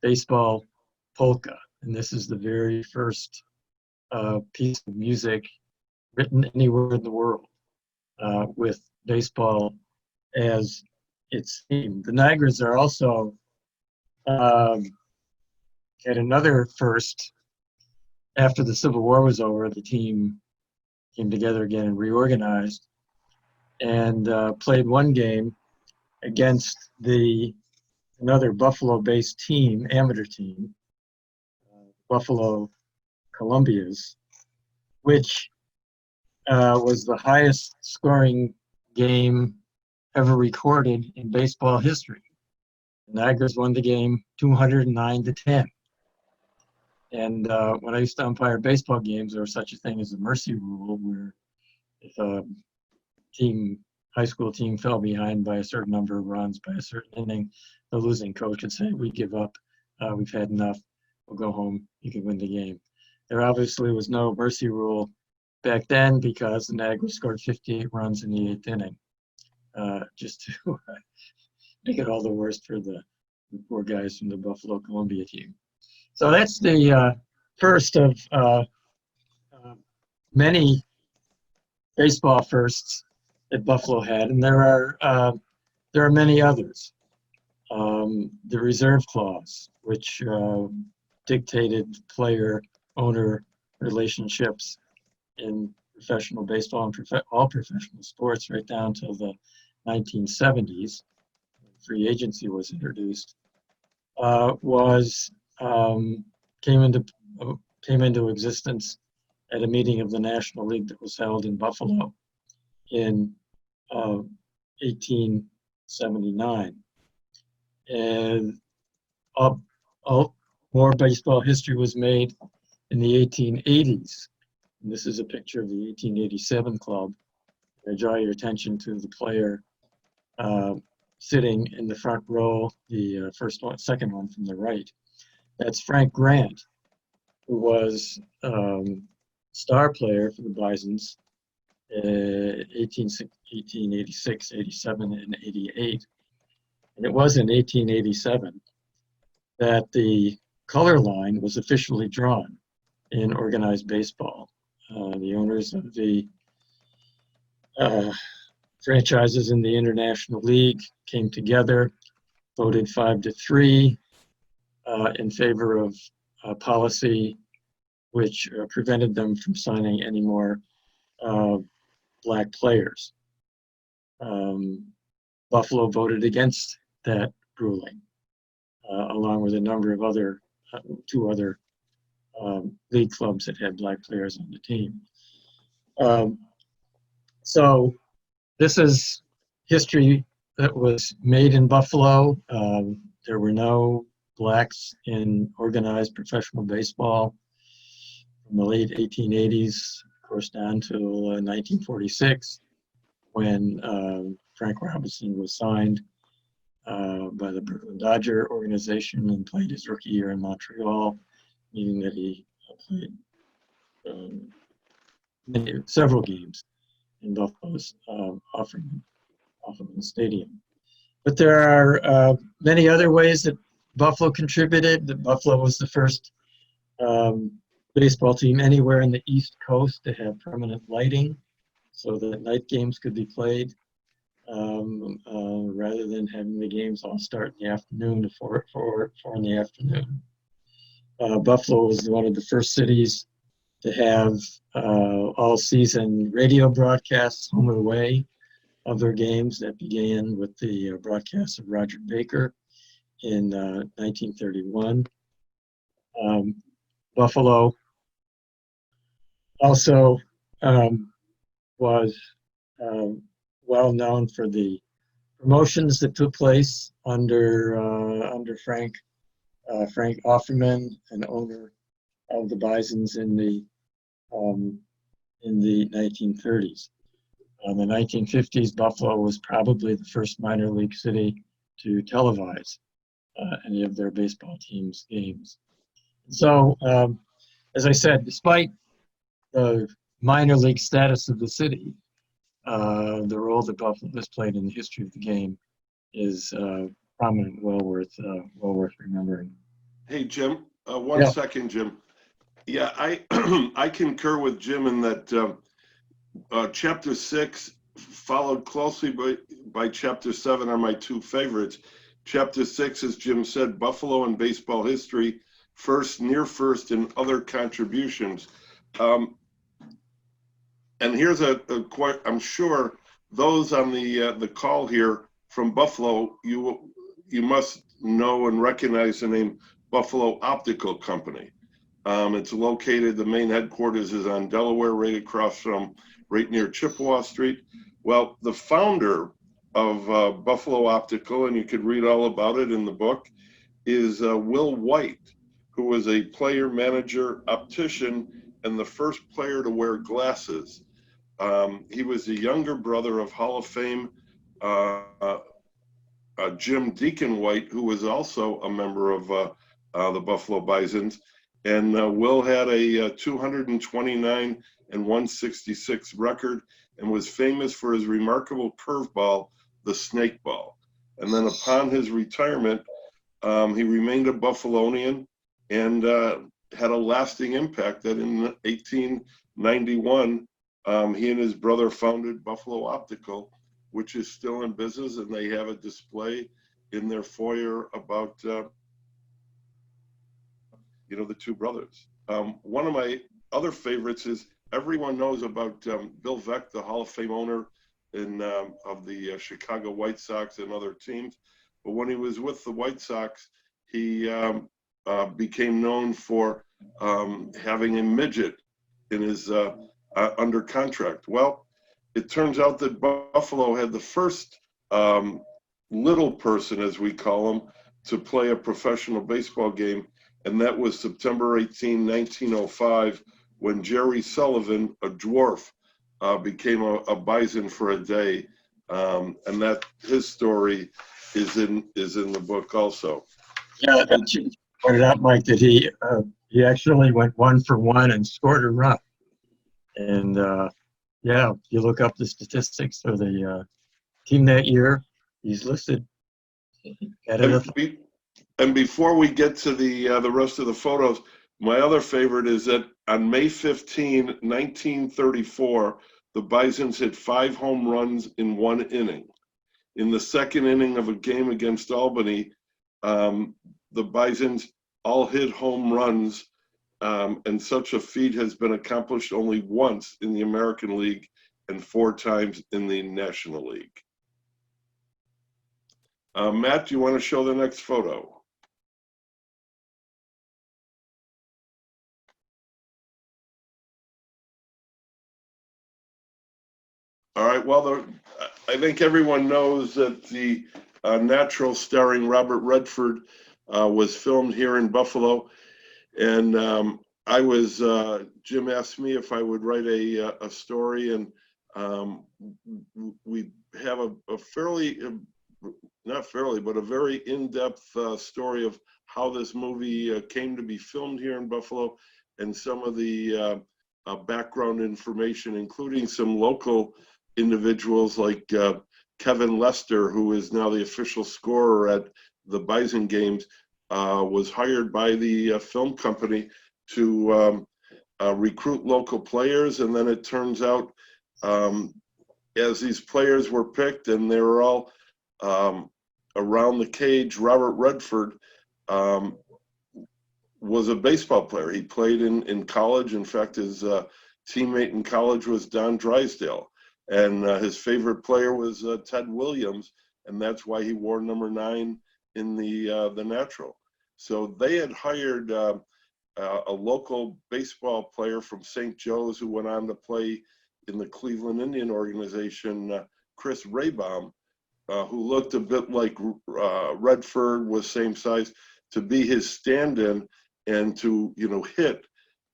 Baseball Polka. And this is the very first piece of music written anywhere in the world with baseball as its theme. The Niagaras are also at another first. After the Civil War was over, the team came together again and reorganized, and played one game against another Buffalo-based team, amateur team, Buffalo Columbias, which was the highest scoring game ever recorded in baseball history. The Niagaras won the game 209-10. And when I used to umpire baseball games, there was such a thing as a mercy rule, where if a high school team fell behind by a certain number of runs by a certain inning, the losing coach would say, "We give up, we've had enough, we'll go home, you can win the game." There obviously was no mercy rule back then, because the Niagaras scored 58 runs in the 8th inning, just to make it all the worse for the poor guys from the Buffalo Columbia team. So that's the first of many baseball firsts that Buffalo had, and there are many others. the reserve clause, which dictated player-owner relationships in professional baseball and all professional sports right down till the 1970s. Free agency was introduced. Came into existence at a meeting of the National League that was held in Buffalo in 1879. And more baseball history was made in the 1880s. And this is a picture of the 1887 club. I draw your attention to the player sitting in the front row, the second one from the right. That's Frank Grant, who was star player for the Bisons, 1886, 87, and 88. And it was in 1887 that the color line was officially drawn in organized baseball. The owners of the franchises in the International League came together, voted 5-3 in favor of a policy which prevented them from signing any more black players. Buffalo voted against that ruling, along with a number of two other league clubs that had black players on the team. So this is history that was made in Buffalo. There were no blacks in organized professional baseball from the late 1880s, of course, down to 1946, when Frank Robinson was signed by the Brooklyn Dodger organization and played his rookie year in Montreal, meaning that he played several games in Buffalo's Offerman Stadium. But there are many other ways that Buffalo contributed. That Buffalo was the first baseball team anywhere in the East Coast to have permanent lighting, so that night games could be played rather than having the games all start in the afternoon at 4 in the afternoon. Buffalo was one of the first cities to have all-season radio broadcasts home and away of their games. That began with the broadcast of Roger Baker in 1931. Buffalo also was well known for the promotions that took place under Frank Offerman, an owner of the Bisons in the 1930s. In the 1950s, Buffalo was probably the first minor league city to televise any of their baseball teams' games. So, as I said, despite the minor league status of the city, the role that Buffalo has played in the history of the game is prominent, well worth remembering. Hey, Jim, one second, Jim. Yeah, I concur with Jim in that Chapter 6 followed closely by Chapter 7 are my two favorites. Chapter 6, as Jim said, Buffalo and baseball history, first, near first, and other contributions. And here's a quite, I'm sure those on the call here from Buffalo, you must know and recognize the name Buffalo Optical Company. It's located, the main headquarters is on Delaware, right near Chippewa Street. Well, the founder of Buffalo Optical, and you could read all about it in the book, is Will White, who was a player, manager, optician, and the first player to wear glasses. He was the younger brother of Hall of Fame Jim Deacon White, who was also a member of the Buffalo Bisons. And Will had a 229 and 166 record and was famous for his remarkable curveball, the snake ball. And then upon his retirement, he remained a Buffalonian and had a lasting impact that in 1891, he and his brother founded Buffalo Optical, which is still in business, and they have a display in their foyer about, the two brothers. One of my other favorites is everyone knows about Bill Veeck, the Hall of Fame owner of the Chicago White Sox and other teams. But when he was with the White Sox, he became known for having a midget in his under contract. Well, it turns out that Buffalo had the first little person, as we call him, to play a professional baseball game, and that was September 18, 1905, when Jerry Sullivan, a dwarf, became a Bison for a day, and that his story is in the book also. Yeah, you pointed out, Mike, that he actually went 1 for 1 and scored a run. And yeah, you look up the statistics for the team that year. He's listed. And before we get to the rest of the photos, my other favorite is that on May 15, 1934, the Bisons hit 5 home runs in 1 inning. In the second inning of a game against Albany, the Bisons all hit home runs, and such a feat has been accomplished only once in the American League and 4 times in the National League. Matt, do you want to show the next photo? All right, well, I think everyone knows that the Natural starring Robert Redford was filmed here in Buffalo. And Jim asked me if I would write a story, and we have a fairly, not fairly, but a very in-depth story of how this movie came to be filmed here in Buffalo, and some of the background information, including some local individuals like Kevin Lester, who is now the official scorer at the Bison games, was hired by the film company to recruit local players. And then it turns out, as these players were picked and they were all around the cage, Robert Redford was a baseball player. He played in college. In fact, his teammate in college was Don Drysdale. And his favorite player was Ted Williams, and that's why he wore number 9 in the Natural. So they had hired a local baseball player from St. Joe's who went on to play in the Cleveland Indian organization, Chris Raybaum, who looked a bit like Redford, was same size, to be his stand-in and to hit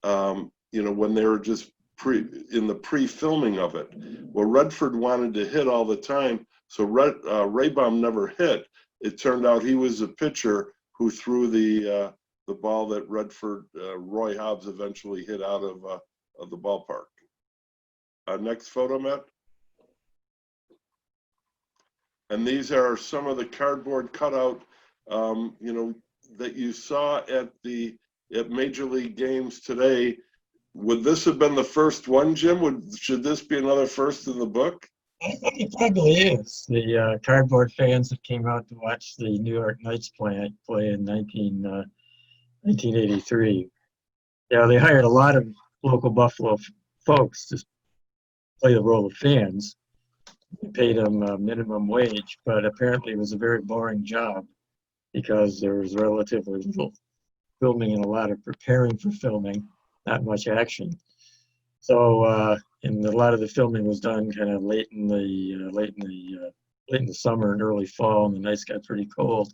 when they were just in the pre-filming of it. Well, Redford wanted to hit all the time, so Raybaum never hit. It turned out he was a pitcher who threw the ball that Roy Hobbs eventually hit out of the ballpark. Next photo, Matt. And these are some of the cardboard cutout, that you saw at Major League games today. Would this have been the first one, Jim? Should this be another first in the book? I think it probably is. The cardboard fans that came out to watch the New York Knights play in 1983. Yeah, they hired a lot of local Buffalo folks to play the role of fans. They paid them minimum wage, but apparently it was a very boring job because there was relatively little filming and a lot of preparing for filming, not much action. So, and a lot of the filming was done kind of late in the summer and early fall, and the nights got pretty cold.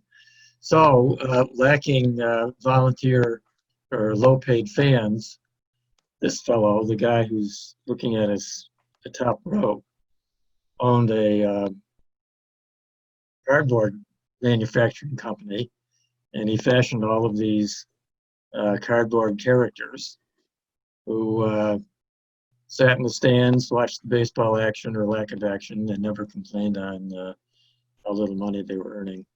So, lacking volunteer or low-paid fans, this fellow, the guy who's looking at the top row, owned a cardboard manufacturing company, and he fashioned all of these cardboard characters who sat in the stands, watched the baseball action or lack of action, and never complained on how little money they were earning.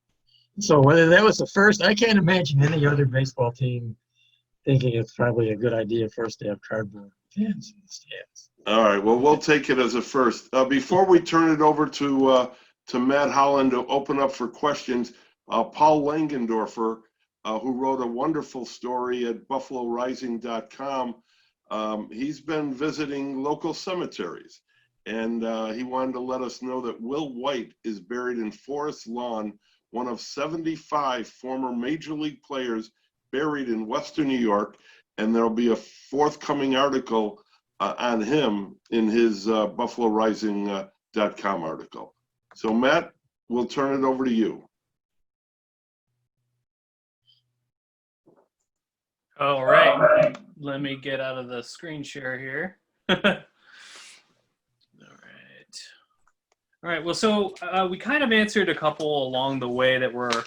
So whether that was the first, I can't imagine any other baseball team thinking it's probably a good idea first to have cardboard fans in the stands. All right, well, we'll take it as a first. Before we turn it over to Matt Holland to open up for questions, Paul Langendorfer, who wrote a wonderful story at buffalorising.com. He's been visiting local cemeteries, and he wanted to let us know that Will White is buried in Forest Lawn, one of 75 former Major League players buried in Western New York, and there'll be a forthcoming article on him in his buffalorising.com article. So Matt, we'll turn it over to you. All right, let me get out of the screen share here. All right, well, so we kind of answered a couple along the way that were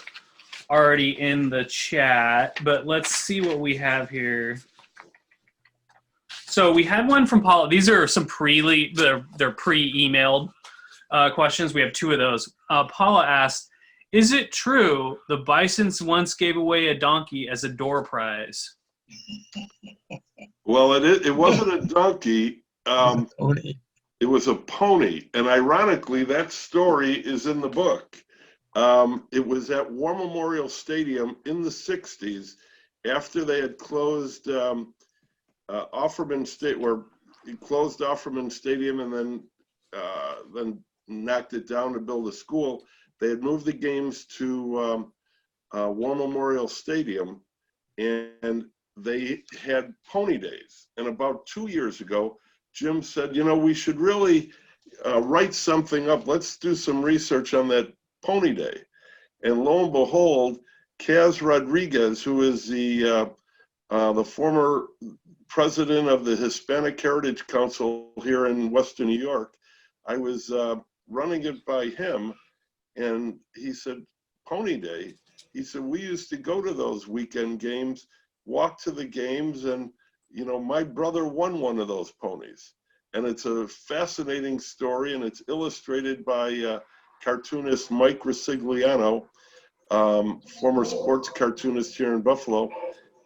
already in the chat, but let's see what we have here. So we had one from Paula. These are some they're pre-emailed questions. We have two of those. Paula asked, is it true the Bisons once gave away a donkey as a door prize? Well, it wasn't a donkey. It was a pony. And ironically, that story is in the book. It was at War Memorial Stadium in the 60s after they had closed Offerman State, where he closed Offerman Stadium and then knocked it down to build a school. They had moved the games to War Memorial Stadium, and they had pony days. And about 2 years ago, Jim said, you know, we should really write something up. Let's do some research on that pony day. And lo and behold, Kaz Rodriguez, who is the former president of the Hispanic Heritage Council here in Western New York, I was running it by him, and he said, Pony Day. He said, we used to go to those weekend games, walk to the games, and, you know, my brother won one of those ponies. And it's a fascinating story, and it's illustrated by cartoonist Mike Resigliano, former sports cartoonist here in Buffalo.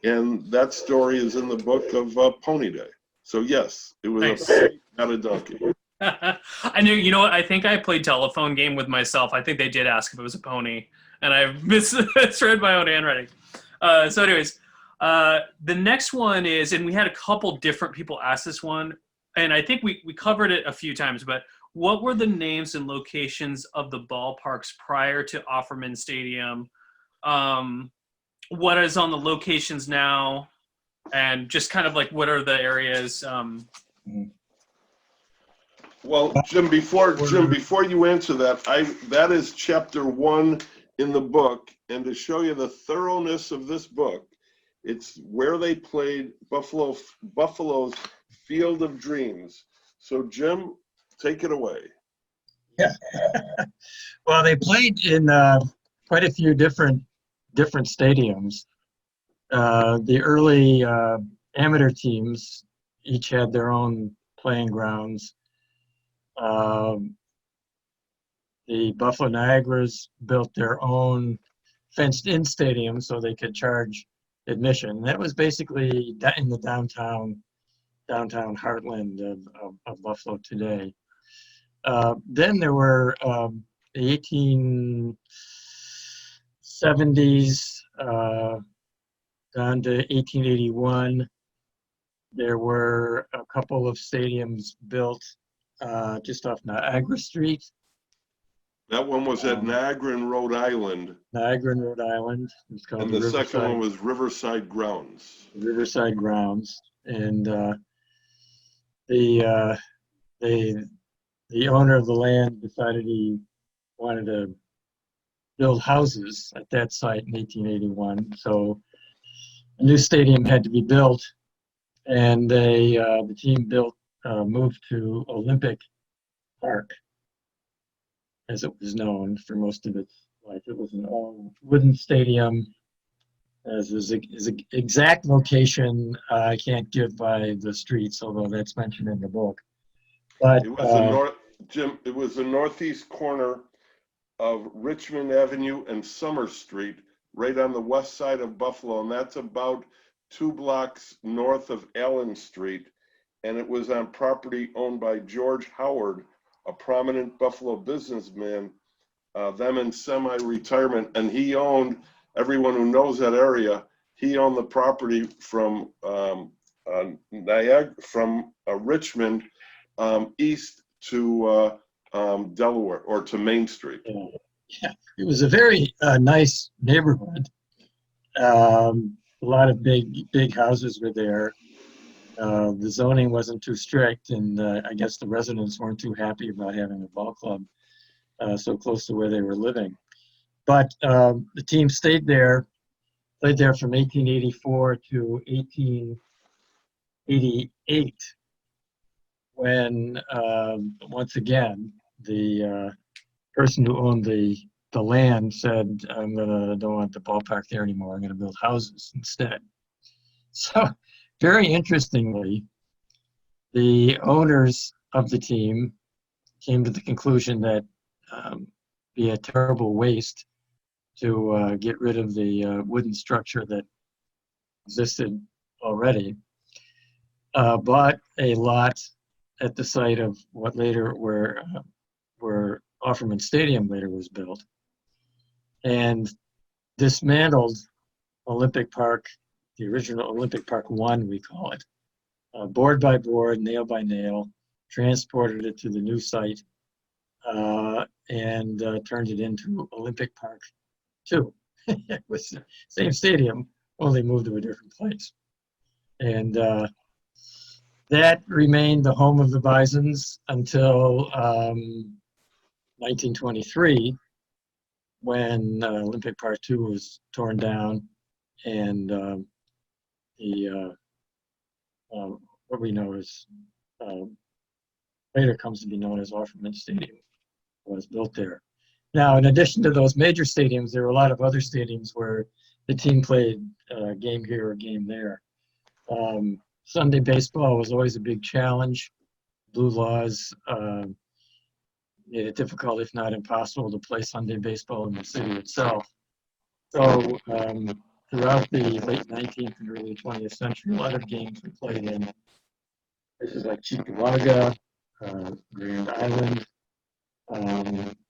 And that story is in the book of Pony Day. So yes, it was Nice. a pony, not a donkey. I knew, you know what, I think I played telephone game with myself. I think they did ask if it was a pony, and I misread my own handwriting. So anyways, the next one is, and we had a couple different people ask this one, and I think we covered it a few times, but what were the names and locations of the ballparks prior to Offerman Stadium? What is on the locations now, and just kind of like what are the areas? Well, Jim, before you answer that, that is chapter 1 in the book, and to show you the thoroughness of this book, it's where they played Buffalo's Field of Dreams. So Jim, take it away. Yeah. Well, they played in quite a few different stadiums. The early amateur teams each had their own playing grounds. The Buffalo Niagaras built their own fenced-in stadium so they could charge admission. That was basically in the downtown heartland of Buffalo today. Then there were the 1870s down to 1881. There were a couple of stadiums built just off Niagara Street. That one was at Niagara in Rhode Island. Niagara in Rhode Island. It's called And the second one was Riverside Grounds. Riverside Grounds. And the owner of the land decided he wanted to build houses at that site in 1881. So a new stadium had to be built, and the team moved to Olympic Park, as it was known for most of its life. It was an all wooden stadium. As his exact location, I can't give by the streets, although that's mentioned in the book. But it was the northeast corner of Richmond Avenue and Summer Street, right on the west side of Buffalo, and that's about 2 blocks north of Allen Street. And it was on property owned by George Howard, a prominent Buffalo businessman them in semi-retirement, and he owned, everyone who knows that area, he owned the property from Niagara, from Richmond east to Delaware, or to Main Street. Yeah, it was a very nice neighborhood. A lot of big houses were there. The zoning wasn't too strict, and I guess the residents weren't too happy about having a ball club so close to where they were living. But the team stayed there, played there from 1884 to 1888, when once again the person who owned the land said, don't want the ballpark there anymore. I'm gonna build houses instead. So very interestingly, the owners of the team came to the conclusion that be a terrible waste to get rid of the wooden structure that existed already, bought a lot at the site of what later where Offerman Stadium later was built, and dismantled Olympic Park, the original Olympic Park 1, we call it, board by board, nail by nail, transported it to the new site, and turned it into Olympic Park 2. It was the same stadium, only moved to a different place. And that remained the home of the Bisons until 1923, when Olympic Park 2 was torn down, and what we know is later comes to be known as Offerman Stadium was built there. Now, in addition to those major stadiums, there were a lot of other stadiums where the team played a game here or game there. Sunday baseball was always a big challenge. Blue laws made it difficult, if not impossible, to play Sunday baseball in the city itself. So throughout the late 19th and early 20th century, a lot of games were played in places like Cheektowaga, Grand Island,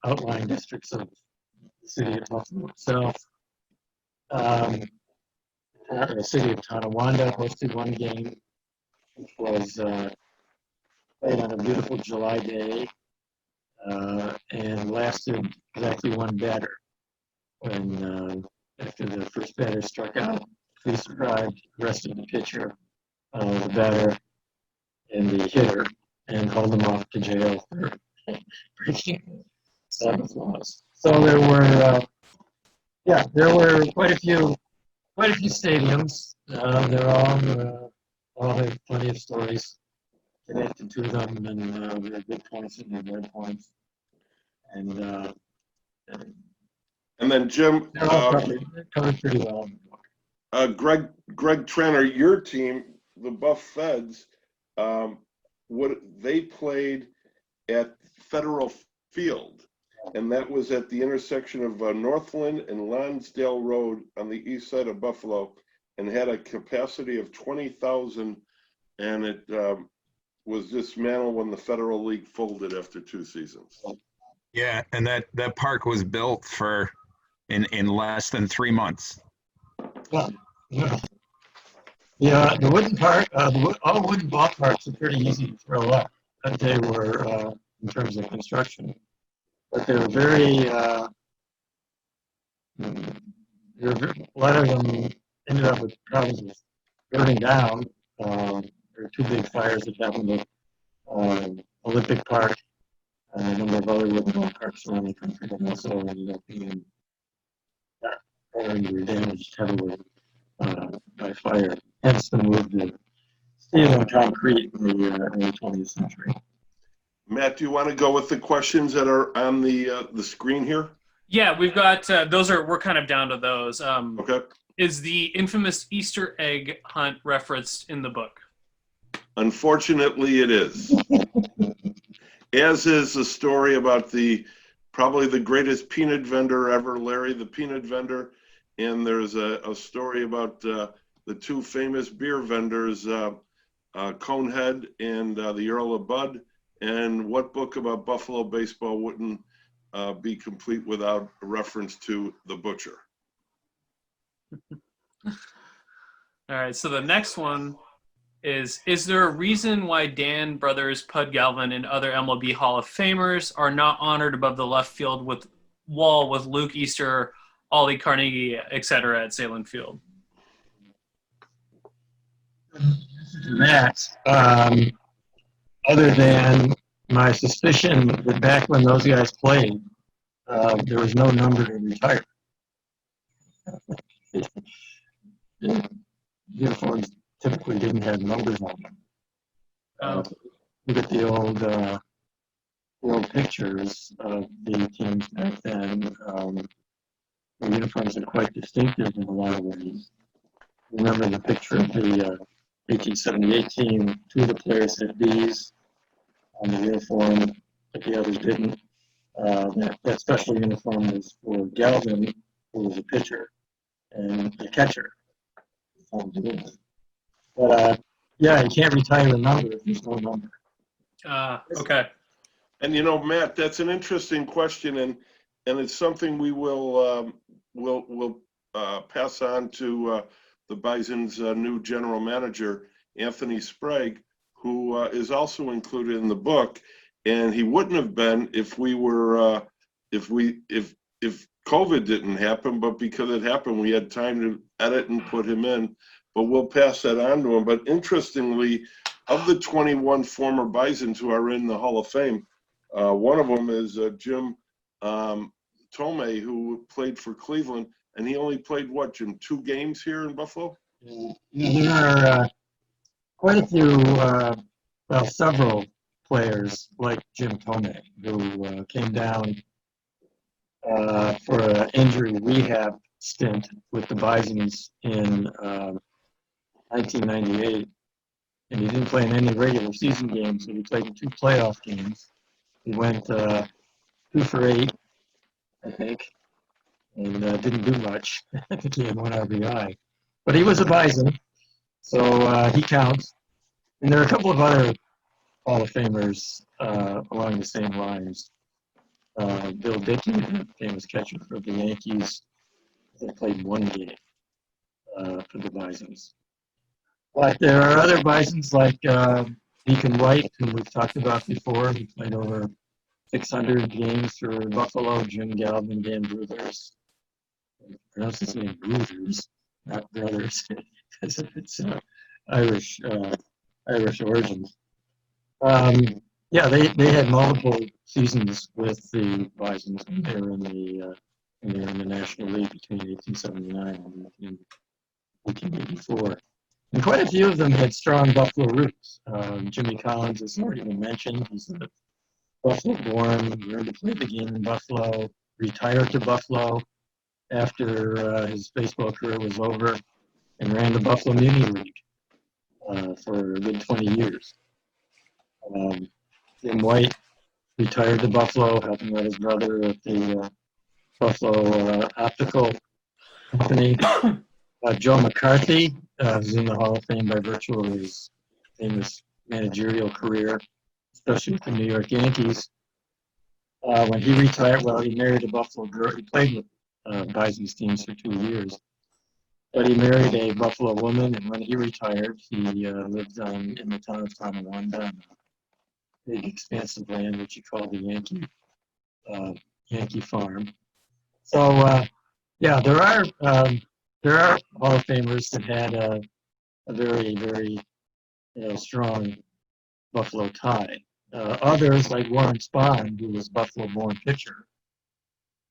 outlying districts of the city of Buffalo itself. The city of Tonawanda hosted one game, which was played on a beautiful July day, and lasted exactly one batter. When after the first batter struck out, police arrived, arrested the pitcher, the batter, and the hitter, and hauled them off to jail for breaking Sabbath laws. So there were, there were quite a few stadiums. They're all have plenty of stories connected to them, and there are good points and there are bad points. And then Jim, they're all covered pretty well. Greg Trenner, your team, the Buff Feds, they played at Federal Field, and that was at the intersection of Northland and Lonsdale Road on the east side of Buffalo, and had a capacity of 20,000, and it was dismantled when the Federal League folded after 2 seasons. Yeah, and that park was built in less than 3 months. Well, yeah, the wooden park, all wooden ballparks are pretty easy to throw up. That they were in terms of construction, but they were very. A lot of them ended up with problems with burning down. There were 2 big fires that happened at Olympic Park, and a number of other wooden ballparks around the country that also ended up being damaged heavily by fire. Hence the move to steel and concrete in the early 20th century. Matt, do you want to go with the questions that are on the screen here? Yeah, we've got we're kind of down to those. Okay. Is the infamous Easter egg hunt referenced in the book? Unfortunately, it is. As is the story about probably the greatest peanut vendor ever, Larry the Peanut Vendor. And there's a story about the 2 famous beer vendors, Conehead and the Earl of Bud. And what book about Buffalo baseball wouldn't be complete without a reference to the butcher. All right, so the next one is there a reason why Dan Brothers, Pud Galvin, and other MLB Hall of Famers are not honored above the left field wall with Luke Easter, Ollie Carnegie, etc. at Salem Field? That, other than my suspicion that back when those guys played, there was no number to retire. Uniforms typically didn't have numbers on them. Look at the old pictures of the teams back then. The uniforms are quite distinctive in a lot of ways. Remember the picture of the 1878 team? Two of the players had B's on the uniform, but the others didn't. That special uniform was for Galvin, who was a pitcher, and the catcher. But yeah, you can't retire a number if there's no number. Okay. And Matt, that's an interesting question, and it's something we will pass on to the Bison's new general manager, Anthony Sprague, who is also included in the book. And he wouldn't have been if we were if COVID didn't happen, but because it happened, we had time to edit and put him in. But we'll pass that on to him. But interestingly, of the 21 former Bisons who are in the Hall of Fame, one of them is Jim Tomei, who played for Cleveland, and he only played what, Jim, 2 games here in Buffalo? There are quite a few, several players like Jim Tomei who came down for an injury rehab stint with the Bisons in 1998, and he didn't play in any regular season games, so he played in 2 playoff games. He went 2 for 8, I think, and didn't do much. I think he had 1 RBI. But he was a Bison, so he counts. And there are a couple of other Hall of Famers along the same lines. Bill Dickey, the famous catcher for the Yankees, he played 1 game for the Bisons. But there are other Bisons like Deacon White, whom we've talked about before. He played over 600 games for Buffalo. Jim Galvin, Dan Brothers. I pronounce his name Brothers, not Brothers, as if it's Irish origins. Yeah, they had multiple seasons with the Bisons when they were in the National League between 1879 and 1884. And quite a few of them had strong Buffalo roots. Jimmy Collins has already been mentioned. He's a Buffalo born, learned to play the game in Buffalo, retired to Buffalo after his baseball career was over, and ran the Buffalo Muni League for a good 20 years. Jim White retired to Buffalo, helping out his brother at the Buffalo Optical Company. Joe McCarthy is in the Hall of Fame by virtue of his famous managerial career, especially with the New York Yankees. When he retired, he married a Buffalo girl. He played with Bison's teams for 2 years. But he married a Buffalo woman, and when he retired, he lived in the town of Tonawanda, big expansive land which he called the Yankee Farm. So yeah, there are Hall of Famers that had a very, very strong Buffalo tie. Others, like Warren Spahn, who was a Buffalo-born pitcher,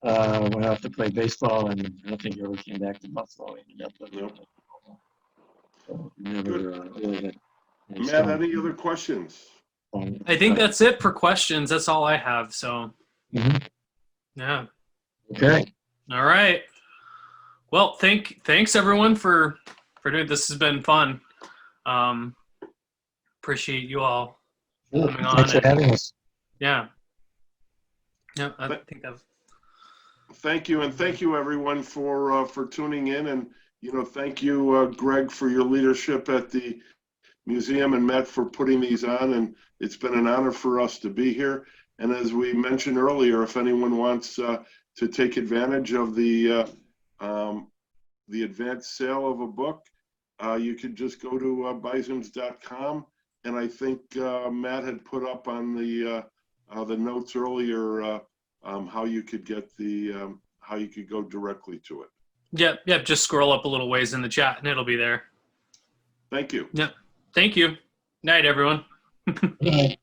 went off to play baseball, and I don't think he ever came back to Buffalo. He ended up living in Buffalo. So never really had Matt, any other questions? I think that's it for questions. That's all I have. So, yeah. Okay. All right. Well, thanks everyone for doing this. Has been fun. Appreciate you all coming on. Thanks for having us. Yeah. Yeah, I think I've. Thank you, and thank you everyone for tuning in, and thank you, Greg, for your leadership at the museum, and Matt for putting these on. And it's been an honor for us to be here. And as we mentioned earlier, if anyone wants to take advantage of the advanced sale of a book, you could just go to bisons.com. And I think Matt had put up on the notes earlier how you could get how you could go directly to it. Yep. Just scroll up a little ways in the chat and it'll be there. Thank you. Yep. Thank you. Night, everyone. Good night.